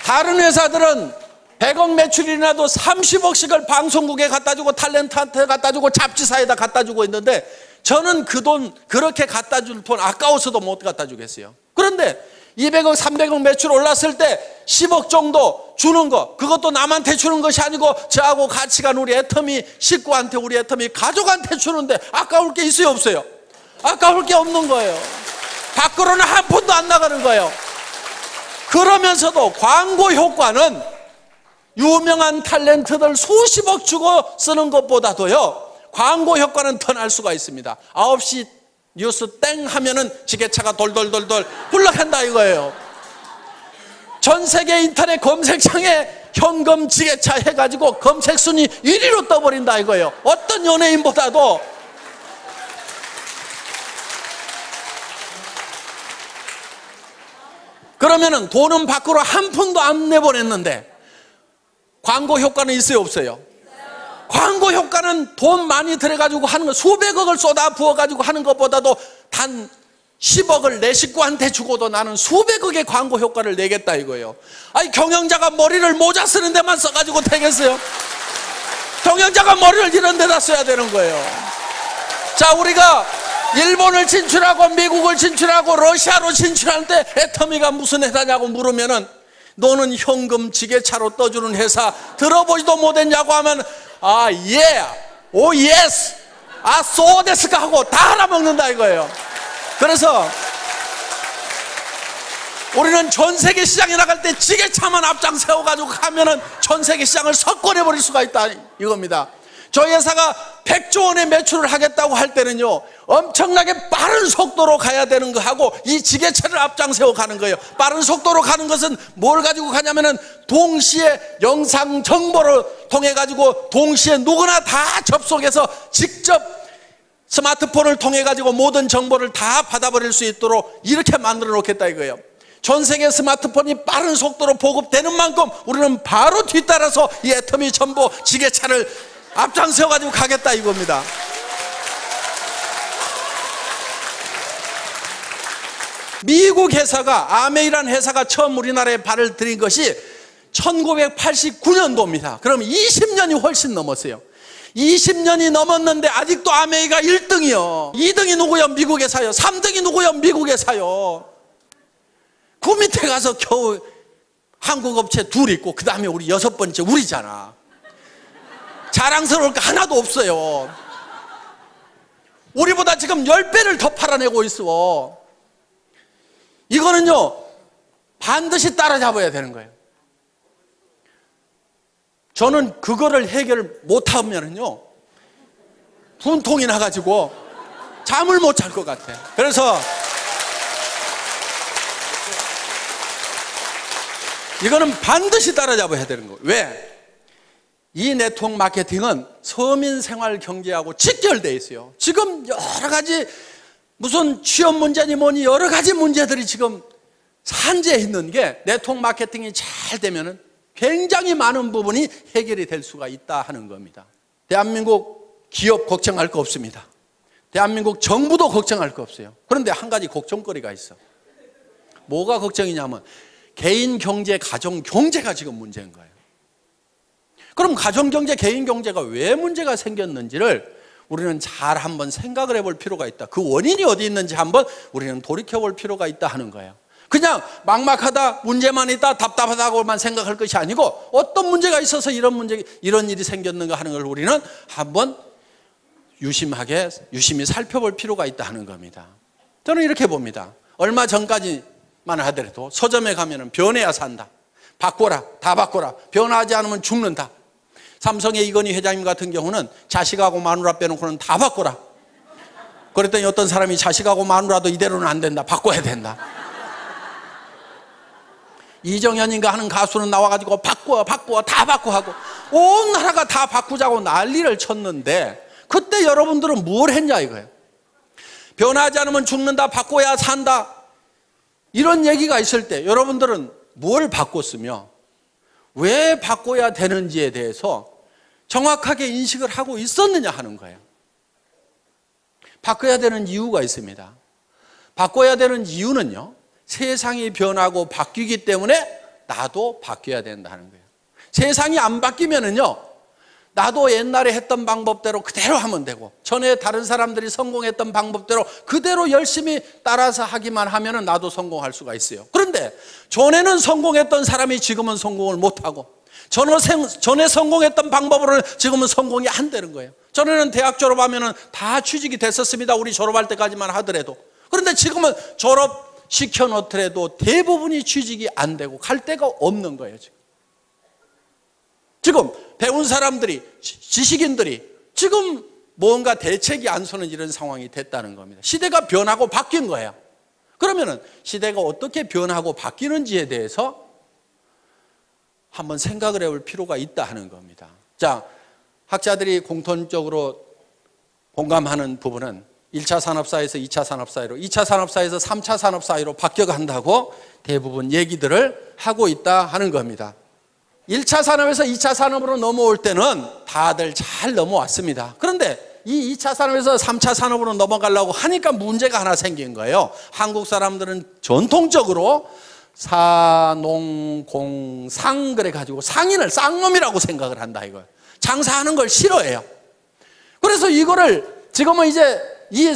다른 회사들은 100억 매출이 나도 30억씩을 방송국에 갖다 주고 탤런트한테 갖다 주고 잡지사에다 갖다 주고 있는데 저는 그 돈, 그렇게 갖다 줄 돈 아까워서도 못 갖다 주겠어요. 그런데 200억, 300억 매출 올랐을 때 10억 정도 주는 거, 그것도 남한테 주는 것이 아니고 저하고 같이 간 우리 애터미 식구한테, 우리 애터미 가족한테 주는데 아까울 게 있어요, 없어요? 아까울 게 없는 거예요. 밖으로는 한 푼도 안 나가는 거예요. 그러면서도 광고 효과는 유명한 탤런트들 수십억 주고 쓰는 것보다도요 광고 효과는 더 날 수가 있습니다. 9시 뉴스 땡 하면은 지게차가 돌돌돌돌 굴러간다 이거예요. 전 세계 인터넷 검색창에 현금 지게차 해가지고 검색 순위 1위로 떠버린다 이거예요. 어떤 연예인보다도. 그러면은 돈은 밖으로 한 푼도 안 내보냈는데 광고 효과는 있어요, 없어요? 광고 효과는 돈 많이 들여가지고 하는 거, 수백억을 쏟아 부어가지고 하는 것보다도 단 10억을 내 식구한테 주고도 나는 수백억의 광고 효과를 내겠다 이거예요. 아니, 경영자가 머리를 모자 쓰는 데만 써가지고 되겠어요? 경영자가 머리를 이런 데다 써야 되는 거예요. 자, 우리가 일본을 진출하고 미국을 진출하고 러시아로 진출할 때 애터미가 무슨 회사냐고 물으면은 너는 현금 지게차로 떠주는 회사 들어보지도 못했냐고 하면 아, 예, 오, 예스, 아, 소데스까 하고 다 알아먹는다 이거예요. 그래서 우리는 전 세계 시장에 나갈 때 지게차만 앞장 세워가지고 가면은 전 세계 시장을 석권해버릴 수가 있다 이겁니다. 저희 회사가 100조 원의 매출을 하겠다고 할 때는요, 엄청나게 빠른 속도로 가야 되는 거하고 이 지게차를 앞장 세워 가는 거예요. 빠른 속도로 가는 것은 뭘 가지고 가냐면은 동시에 영상 정보를 통해 가지고 동시에 누구나 다 접속해서 직접 스마트폰을 통해 가지고 모든 정보를 다 받아버릴 수 있도록 이렇게 만들어 놓겠다 이거예요. 전 세계 스마트폰이 빠른 속도로 보급되는 만큼 우리는 바로 뒤따라서 이 애터미 정보 지게차를 앞장서 가지고 가겠다 이겁니다. 미국 회사가, 아메이라는 회사가 처음 우리나라에 발을 들인 것이 1989년도입니다. 그럼 20년이 훨씬 넘었어요. 20년이 넘었는데 아직도 아메이가 1등이요. 2등이 누구요? 미국 회사요. 3등이 누구요? 미국 회사요. 그 밑에 가서 겨우 한국 업체 둘 있고 그 다음에 우리 6번째 우리잖아. 자랑스러울 거 하나도 없어요. 우리보다 지금 10배를 더 팔아내고 있어. 이거는요, 반드시 따라잡아야 되는 거예요. 저는 그거를 해결 못하면은요, 분통이 나가지고 잠을 못 잘 것 같아. 그래서 이거는 반드시 따라잡아야 되는 거예요. 왜? 이 네트워크 마케팅은 서민 생활 경제하고 직결되어 있어요. 지금 여러 가지 무슨 취업 문제니 뭐니 여러 가지 문제들이 지금 산재해 있는 게 네트워크 마케팅이 잘 되면은 굉장히 많은 부분이 해결이 될 수가 있다 하는 겁니다. 대한민국 기업 걱정할 거 없습니다. 대한민국 정부도 걱정할 거 없어요. 그런데 한 가지 걱정거리가 있어. 뭐가 걱정이냐면 개인 경제, 가정 경제가 지금 문제인 거예요. 그럼 가정 경제, 개인 경제가 왜 문제가 생겼는지를 우리는 잘 한번 생각을 해볼 필요가 있다. 그 원인이 어디 있는지 한번 우리는 돌이켜볼 필요가 있다 하는 거예요. 그냥 막막하다, 문제만 있다, 답답하다고만 생각할 것이 아니고 어떤 문제가 있어서 이런 일이 생겼는가 하는 걸 우리는 한번 유심히 살펴볼 필요가 있다 하는 겁니다. 저는 이렇게 봅니다. 얼마 전까지만 하더라도 서점에 가면은 변해야 산다, 바꿔라, 다 바꿔라, 변하지 않으면 죽는다. 삼성의 이건희 회장님 같은 경우는 자식하고 마누라 빼놓고는 다 바꿔라. 그랬더니 어떤 사람이 자식하고 마누라도 이대로는 안 된다, 바꿔야 된다. 이정현인가 하는 가수는 나와가지고 바꿔 다 바꿔 하고 온 나라가 다 바꾸자고 난리를 쳤는데 그때 여러분들은 뭘 했냐 이거예요. 변하지 않으면 죽는다, 바꿔야 산다, 이런 얘기가 있을 때 여러분들은 뭘 바꿨으며 왜 바꿔야 되는지에 대해서 정확하게 인식을 하고 있었느냐 하는 거예요. 바꿔야 되는 이유가 있습니다. 바꿔야 되는 이유는요, 세상이 변하고 바뀌기 때문에 나도 바뀌어야 된다 하는 거예요. 세상이 안 바뀌면은요, 나도 옛날에 했던 방법대로 그대로 하면 되고 전에 다른 사람들이 성공했던 방법대로 그대로 열심히 따라서 하기만 하면은 나도 성공할 수가 있어요. 그런데 전에는 성공했던 사람이 지금은 성공을 못하고 전에 성공했던 방법으로는 지금은 성공이 안 되는 거예요. 전에는 대학 졸업하면은 다 취직이 됐었습니다. 우리 졸업할 때까지만 하더라도. 그런데 지금은 졸업시켜 놓더라도 대부분이 취직이 안 되고 갈 데가 없는 거예요. 지금 배운 사람들이, 지식인들이 지금 뭔가 대책이 안 서는 이런 상황이 됐다는 겁니다. 시대가 변하고 바뀐 거예요. 그러면은 시대가 어떻게 변하고 바뀌는지에 대해서 한번 생각을 해볼 필요가 있다 하는 겁니다. 자, 학자들이 공통적으로 공감하는 부분은 1차 산업사회에서 2차 산업사회로, 2차 산업사회에서 3차 산업사회로 바뀌어간다고 대부분 얘기들을 하고 있다 하는 겁니다. 1차 산업에서 2차 산업으로 넘어올 때는 다들 잘 넘어왔습니다. 그런데 이 2차 산업에서 3차 산업으로 넘어가려고 하니까 문제가 하나 생긴 거예요. 한국 사람들은 전통적으로 사농공상 그래가지고 상인을 쌍놈이라고 생각을 한다 이거예요. 장사하는 걸 싫어해요. 그래서 이거를 지금은 이제 이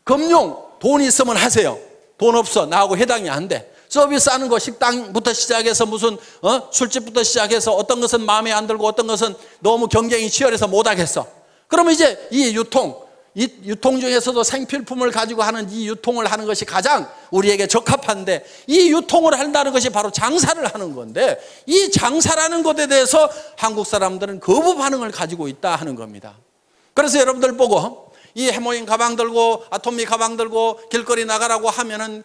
금융 돈 있으면 하세요. 돈 없어 나하고 해당이 안 돼. 서비스하는 거 식당부터 시작해서 무슨 술집부터 시작해서 어떤 것은 마음에 안 들고 어떤 것은 너무 경쟁이 치열해서 못 하겠어. 그러면 이제 이 유통 중에서도 생필품을 가지고 하는 이 유통을 하는 것이 가장 우리에게 적합한데 이 유통을 한다는 것이 바로 장사를 하는 건데 이 장사라는 것에 대해서 한국 사람들은 거부 반응을 가지고 있다 하는 겁니다. 그래서 여러분들 보고 이 해모인 가방 들고 아토미 가방 들고 길거리 나가라고 하면은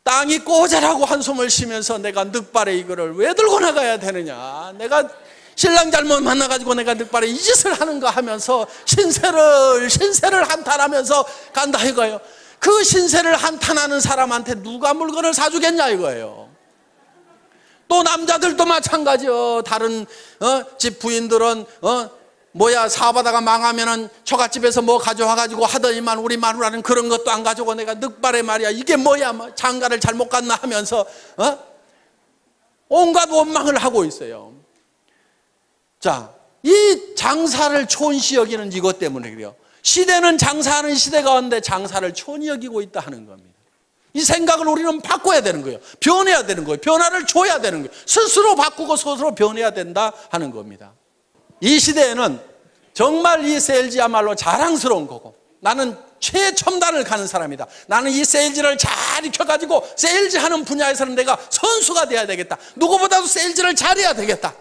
땅이 꼬자라고 한숨을 쉬면서 내가 늑발에 이거를 왜 들고 나가야 되느냐, 내가 신랑 잘못 만나가지고 내가 늑발에 이 짓을 하는가 하면서 신세를 한탄하면서 간다 이거예요. 그 신세를 한탄하는 사람한테 누가 물건을 사주겠냐 이거예요. 또 남자들도 마찬가지요. 다른 집 부인들은 사업하다가 망하면은 처갓집에서 뭐 가져와가지고 하더니만 우리 마누라는 그런 것도 안 가져오고 내가 늑발에 말이야 이게 뭐야 장가를 잘못 갔나 하면서 온갖 원망을 하고 있어요. 자, 이 장사를 촌시 여기는 이것 때문에 그래요. 시대는 장사하는 시대가 왔는데 장사를 촌히 여기고 있다 하는 겁니다. 이 생각을 우리는 바꿔야 되는 거예요. 변해야 되는 거예요. 변화를 줘야 되는 거예요. 스스로 바꾸고 스스로 변해야 된다 하는 겁니다. 이 시대에는 정말 이 세일즈야말로 자랑스러운 거고 나는 최첨단을 가는 사람이다. 나는 이 세일즈를 잘 익혀가지고 세일즈하는 분야에서는 내가 선수가 돼야 되겠다. 누구보다도 세일즈를 잘해야 되겠다.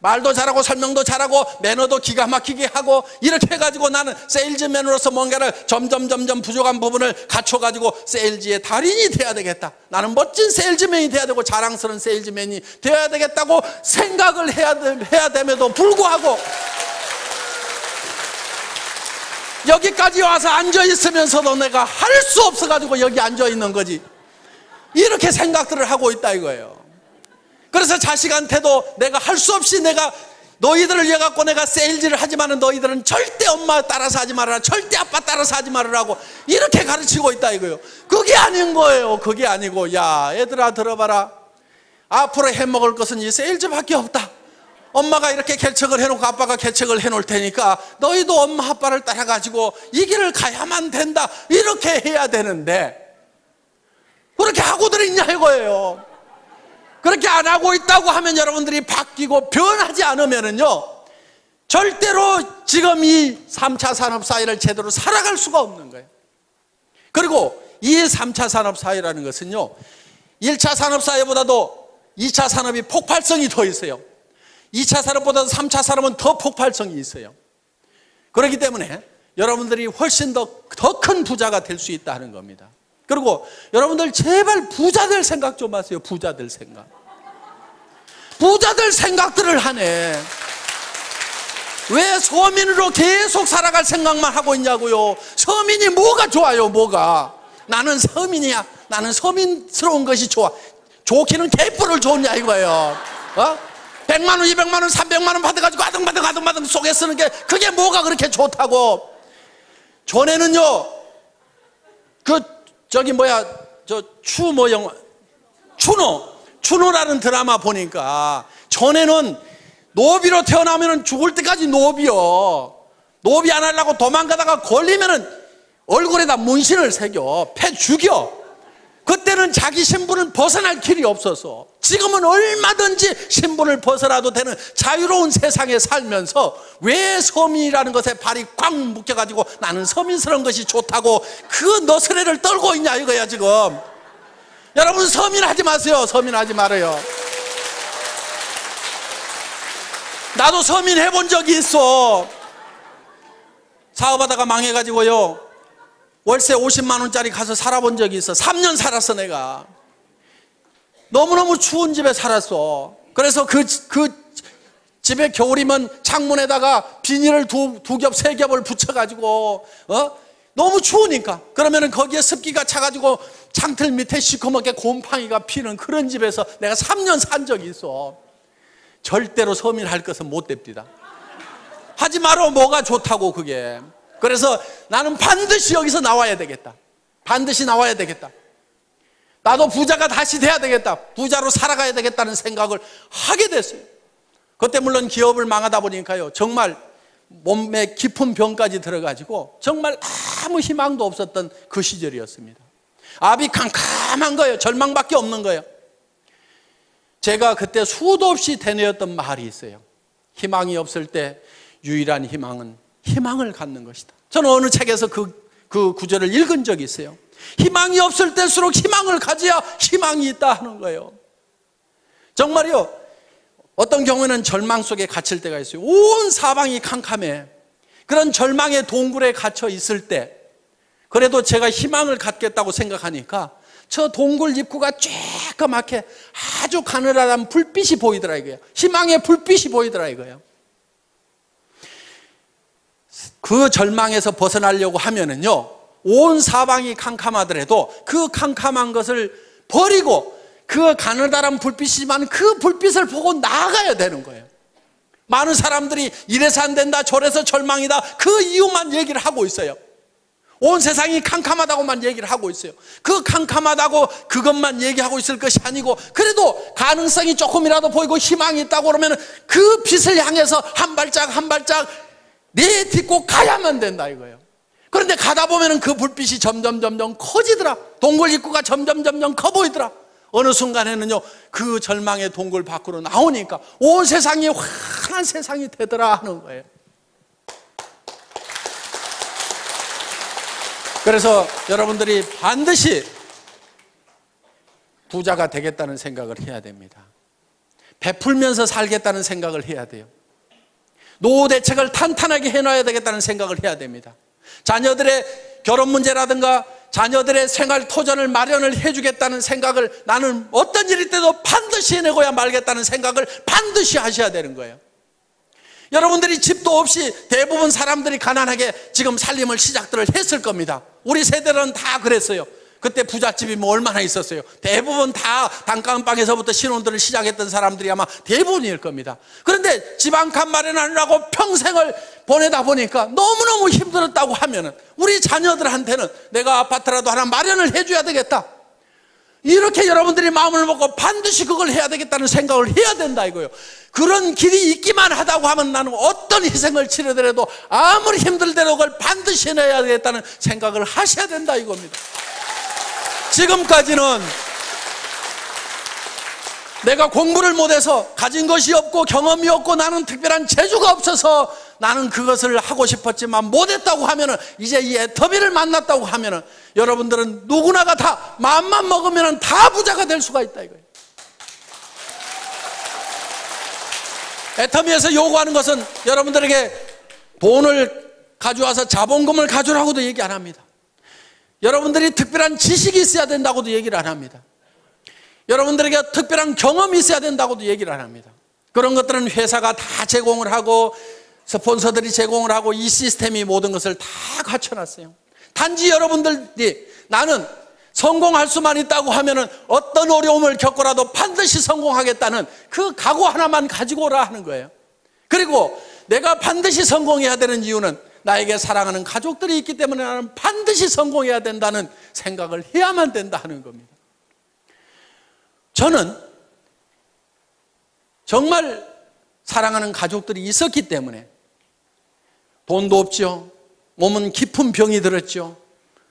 말도 잘하고 설명도 잘하고 매너도 기가 막히게 하고 이렇게 해가지고 나는 세일즈맨으로서 뭔가를 점점 부족한 부분을 갖춰가지고 세일즈의 달인이 돼야 되겠다. 나는 멋진 세일즈맨이 돼야 되고 자랑스러운 세일즈맨이 되어야 되겠다고 생각을 해야 됨에도 불구하고 여기까지 와서 앉아있으면서도 내가 할 수 없어가지고 여기 앉아있는 거지. 이렇게 생각들을 하고 있다 이거예요. 그래서 자식한테도 내가 할 수 없이 내가 너희들을 위해 갖고 내가 세일즈를 하지만은 너희들은 절대 엄마 따라서 하지 말아라, 절대 아빠 따라서 하지 말으라고 이렇게 가르치고 있다 이거예요. 그게 아닌 거예요. 그게 아니고 야 얘들아 들어봐라. 앞으로 해먹을 것은 이 세일즈밖에 없다. 엄마가 이렇게 개척을 해놓고 아빠가 개척을 해놓을 테니까 너희도 엄마 아빠를 따라가지고 이 길을 가야만 된다. 이렇게 해야 되는데 그렇게 하고들 있냐 이거예요. 그렇게 안 하고 있다고 하면 여러분들이 바뀌고 변하지 않으면은요 절대로 지금 이 3차 산업 사회를 제대로 살아갈 수가 없는 거예요. 그리고 이 3차 산업 사회라는 것은요 1차 산업 사회보다도 2차 산업이 폭발성이 더 있어요. 2차 산업보다도 3차 산업은 더 폭발성이 있어요. 그렇기 때문에 여러분들이 훨씬 더 큰 부자가 될 수 있다 하는 겁니다. 그리고 여러분들 제발 부자들 생각 좀 하세요. 부자들 생각. 부자들 생각들을 하네. 왜 서민으로 계속 살아갈 생각만 하고 있냐고요. 서민이 뭐가 좋아요 뭐가. 나는 서민이야. 나는 서민스러운 것이 좋아. 좋기는 개뿔을 좋냐 이거예요. 100만 원 200만 원 300만 원 받아가지고 아등바등 속에 쓰는 게 그게 뭐가 그렇게 좋다고. 전에는요 추노라는 드라마 보니까 전에는 노비로 태어나면 죽을 때까지 노비요. 노비 안 하려고 도망가다가 걸리면은 얼굴에다 문신을 새겨 패 죽여. 그때는 자기 신분을 벗어날 길이 없어서 지금은 얼마든지 신분을 벗어나도 되는 자유로운 세상에 살면서 왜 서민이라는 것에 발이 꽉 묶여가지고 나는 서민스러운 것이 좋다고 그 너스레를 떨고 있냐 이거야 지금. 여러분 서민하지 마세요. 서민하지 말아요. 나도 서민 해본 적이 있어. 사업하다가 망해가지고요 월세 50만 원짜리 가서 살아본 적이 있어. 3년 살았어 내가. 너무너무 추운 집에 살았어. 그래서 그 집에 겨울이면 창문에다가 비닐을 두 겹, 세 겹을 붙여가지고 너무 추우니까 그러면은 거기에 습기가 차가지고 창틀 밑에 시커멓게 곰팡이가 피는 그런 집에서 내가 3년 산 적이 있어. 절대로 서민할 것은 못 됩니다. 하지 마라. 뭐가 좋다고 그게. 그래서 나는 반드시 여기서 나와야 되겠다. 반드시 나와야 되겠다. 나도 부자가 다시 돼야 되겠다. 부자로 살아가야 되겠다는 생각을 하게 됐어요. 그때 물론 기업을 망하다 보니까요, 정말 몸에 깊은 병까지 들어가지고 정말 아무 희망도 없었던 그 시절이었습니다. 앞이 캄캄한 거예요. 절망밖에 없는 거예요. 제가 그때 수도 없이 되뇌었던 말이 있어요. 희망이 없을 때 유일한 희망은 희망을 갖는 것이다. 저는 어느 책에서 그 구절을 읽은 적이 있어요. 희망이 없을 때일수록 희망을 가져야 희망이 있다 하는 거예요. 정말요, 어떤 경우에는 절망 속에 갇힐 때가 있어요. 온 사방이 캄캄해. 그런 절망의 동굴에 갇혀 있을 때 그래도 제가 희망을 갖겠다고 생각하니까 저 동굴 입구가 쬐끄맣게 아주 가늘한 불빛이 보이더라 이거예요. 희망의 불빛이 보이더라 이거예요. 그 절망에서 벗어나려고 하면은요, 온 사방이 캄캄하더라도 그 캄캄한 것을 버리고 그 가느다란 불빛이지만 그 불빛을 보고 나아가야 되는 거예요. 많은 사람들이 이래서 안 된다, 저래서 절망이다, 그 이유만 얘기를 하고 있어요. 온 세상이 캄캄하다고만 얘기를 하고 있어요. 그 캄캄하다고 그것만 얘기하고 있을 것이 아니고, 그래도 가능성이 조금이라도 보이고 희망이 있다고 그러면 그 빛을 향해서 한 발짝 한 발짝 내딛고 가야만 된다 이거예요. 그런데 가다 보면 그 불빛이 점점 커지더라. 동굴 입구가 점점 커 보이더라. 어느 순간에는요, 그 절망의 동굴 밖으로 나오니까 온 세상이 환한 세상이 되더라 하는 거예요. 그래서 여러분들이 반드시 부자가 되겠다는 생각을 해야 됩니다. 베풀면서 살겠다는 생각을 해야 돼요. 노후 대책을 탄탄하게 해놔야 되겠다는 생각을 해야 됩니다. 자녀들의 결혼 문제라든가 자녀들의 생활 토전을 마련을 해주겠다는 생각을, 나는 어떤 일일 때도 반드시 해내고야 말겠다는 생각을 반드시 하셔야 되는 거예요. 여러분들이 집도 없이 대부분 사람들이 가난하게 지금 살림을 시작들을 했을 겁니다. 우리 세대는 다 그랬어요. 그때 부잣집이 뭐 얼마나 있었어요. 대부분 다 단칸방에서부터 신혼들을 시작했던 사람들이 아마 대부분일 겁니다. 그런데 집 한 칸 마련하느라고 평생을 보내다 보니까 너무너무 힘들었다고 하면은 우리 자녀들한테는 내가 아파트라도 하나 마련을 해줘야 되겠다, 이렇게 여러분들이 마음을 먹고 반드시 그걸 해야 되겠다는 생각을 해야 된다 이거예요. 그런 길이 있기만 하다고 하면 나는 어떤 희생을 치르더라도 아무리 힘들더라도 그걸 반드시 해내야 되겠다는 생각을 하셔야 된다 이겁니다. 지금까지는 내가 공부를 못해서 가진 것이 없고 경험이 없고 나는 특별한 재주가 없어서 나는 그것을 하고 싶었지만 못했다고 하면은, 이제 이 애터미를 만났다고 하면은 여러분들은 누구나가 다 마음만 먹으면 다 부자가 될 수가 있다 이거예요. 애터미에서 요구하는 것은 여러분들에게 돈을 가져와서 자본금을 가져라고도 얘기 안 합니다. 여러분들이 특별한 지식이 있어야 된다고도 얘기를 안 합니다. 여러분들에게 특별한 경험이 있어야 된다고도 얘기를 안 합니다. 그런 것들은 회사가 다 제공을 하고 스폰서들이 제공을 하고 이 시스템이 모든 것을 다 갖춰놨어요. 단지 여러분들이 나는 성공할 수만 있다고 하면은 어떤 어려움을 겪고라도 반드시 성공하겠다는 그 각오 하나만 가지고 오라 하는 거예요. 그리고 내가 반드시 성공해야 되는 이유는 나에게 사랑하는 가족들이 있기 때문에 나는 반드시 성공해야 된다는 생각을 해야만 된다 하는 겁니다. 저는 정말 사랑하는 가족들이 있었기 때문에 돈도 없죠. 몸은 깊은 병이 들었죠.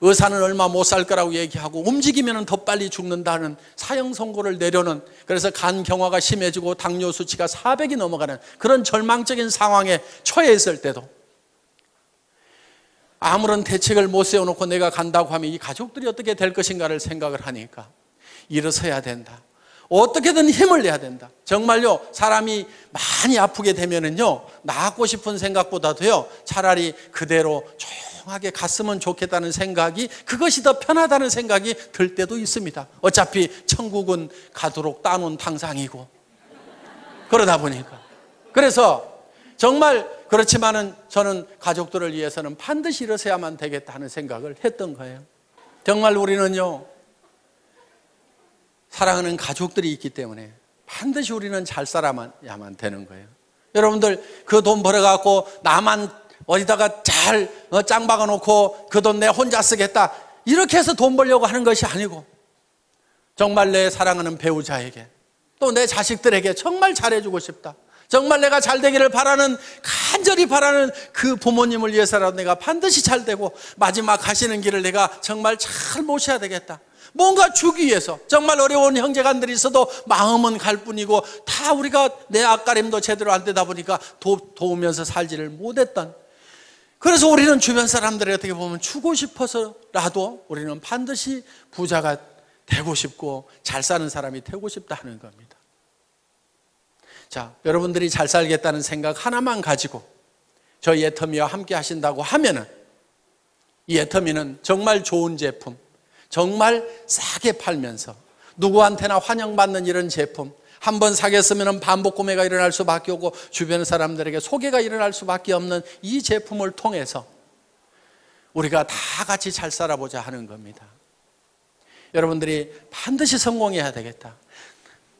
의사는 얼마 못 살 거라고 얘기하고 움직이면 더 빨리 죽는다는 사형 선고를 내려는, 그래서 간 경화가 심해지고 당뇨 수치가 400이 넘어가는 그런 절망적인 상황에 처해 있을 때도 아무런 대책을 못 세워놓고 내가 간다고 하면 이 가족들이 어떻게 될 것인가를 생각을 하니까 일어서야 된다. 어떻게든 힘을 내야 된다. 정말요, 사람이 많이 아프게 되면은요, 나았고 싶은 생각보다도요, 차라리 그대로 조용하게 갔으면 좋겠다는 생각이, 그것이 더 편하다는 생각이 들 때도 있습니다. 어차피 천국은 가도록 따놓은 탕상이고, 그러다 보니까. 그래서 정말 그렇지만은 저는 가족들을 위해서는 반드시 일어서야만 되겠다 하는 생각을 했던 거예요. 정말 우리는요, 사랑하는 가족들이 있기 때문에 반드시 우리는 잘 살아야만 되는 거예요. 여러분들 그 돈 벌어갖고 나만 어디다가 잘 짱 박아놓고 그 돈 내 혼자 쓰겠다 이렇게 해서 돈 벌려고 하는 것이 아니고 정말 내 사랑하는 배우자에게 또 내 자식들에게 정말 잘해주고 싶다. 정말 내가 잘 되기를 바라는, 간절히 바라는 그 부모님을 위해서라도 내가 반드시 잘 되고 마지막 가시는 길을 내가 정말 잘 모셔야 되겠다. 뭔가 주기 위해서 정말 어려운 형제간들이 있어도 마음은 갈 뿐이고 다 우리가 내 앞가림도 제대로 안 되다 보니까 도우면서 살지를 못했던, 그래서 우리는 주변 사람들이 어떻게 보면 주고 싶어서라도 우리는 반드시 부자가 되고 싶고 잘 사는 사람이 되고 싶다 하는 겁니다. 자, 여러분들이 잘 살겠다는 생각 하나만 가지고 저희 애터미와 함께 하신다고 하면은 이 애터미는 정말 좋은 제품, 정말 싸게 팔면서 누구한테나 환영받는 이런 제품, 한번 사겠으면 반복 구매가 일어날 수밖에 없고 주변 사람들에게 소개가 일어날 수밖에 없는 이 제품을 통해서 우리가 다 같이 잘 살아보자 하는 겁니다. 여러분들이 반드시 성공해야 되겠다,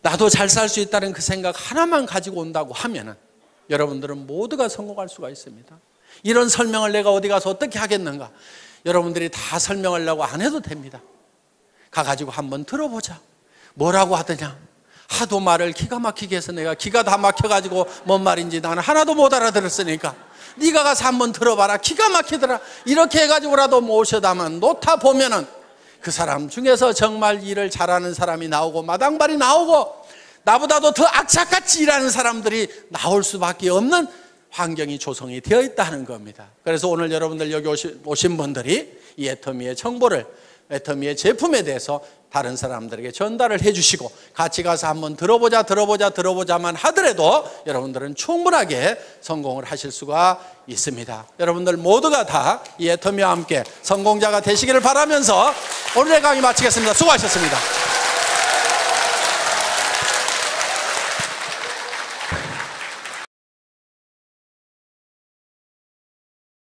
나도 잘 살 수 있다는 그 생각 하나만 가지고 온다고 하면은 여러분들은 모두가 성공할 수가 있습니다. 이런 설명을 내가 어디 가서 어떻게 하겠는가? 여러분들이 다 설명하려고 안 해도 됩니다. 가가지고 한번 들어보자. 뭐라고 하더냐? 하도 말을 기가 막히게 해서 내가 기가 다 막혀가지고 뭔 말인지 나는 하나도 못 알아들었으니까 네가 가서 한번 들어봐라. 기가 막히더라. 이렇게 해가지고라도 모셔다만 놓다 보면은 그 사람 중에서 정말 일을 잘하는 사람이 나오고 마당발이 나오고 나보다도 더 악착같이 일하는 사람들이 나올 수밖에 없는 환경이 조성이 되어 있다는 겁니다. 그래서 오늘 여러분들 여기 오신 분들이 이 애터미의 정보를, 애터미의 제품에 대해서 다른 사람들에게 전달을 해주시고 같이 가서 한번 들어보자만 하더라도 여러분들은 충분하게 성공을 하실 수가 있습니다. 여러분들 모두가 다 이 애터미와 함께 성공자가 되시기를 바라면서 오늘의 강의 마치겠습니다. 수고하셨습니다.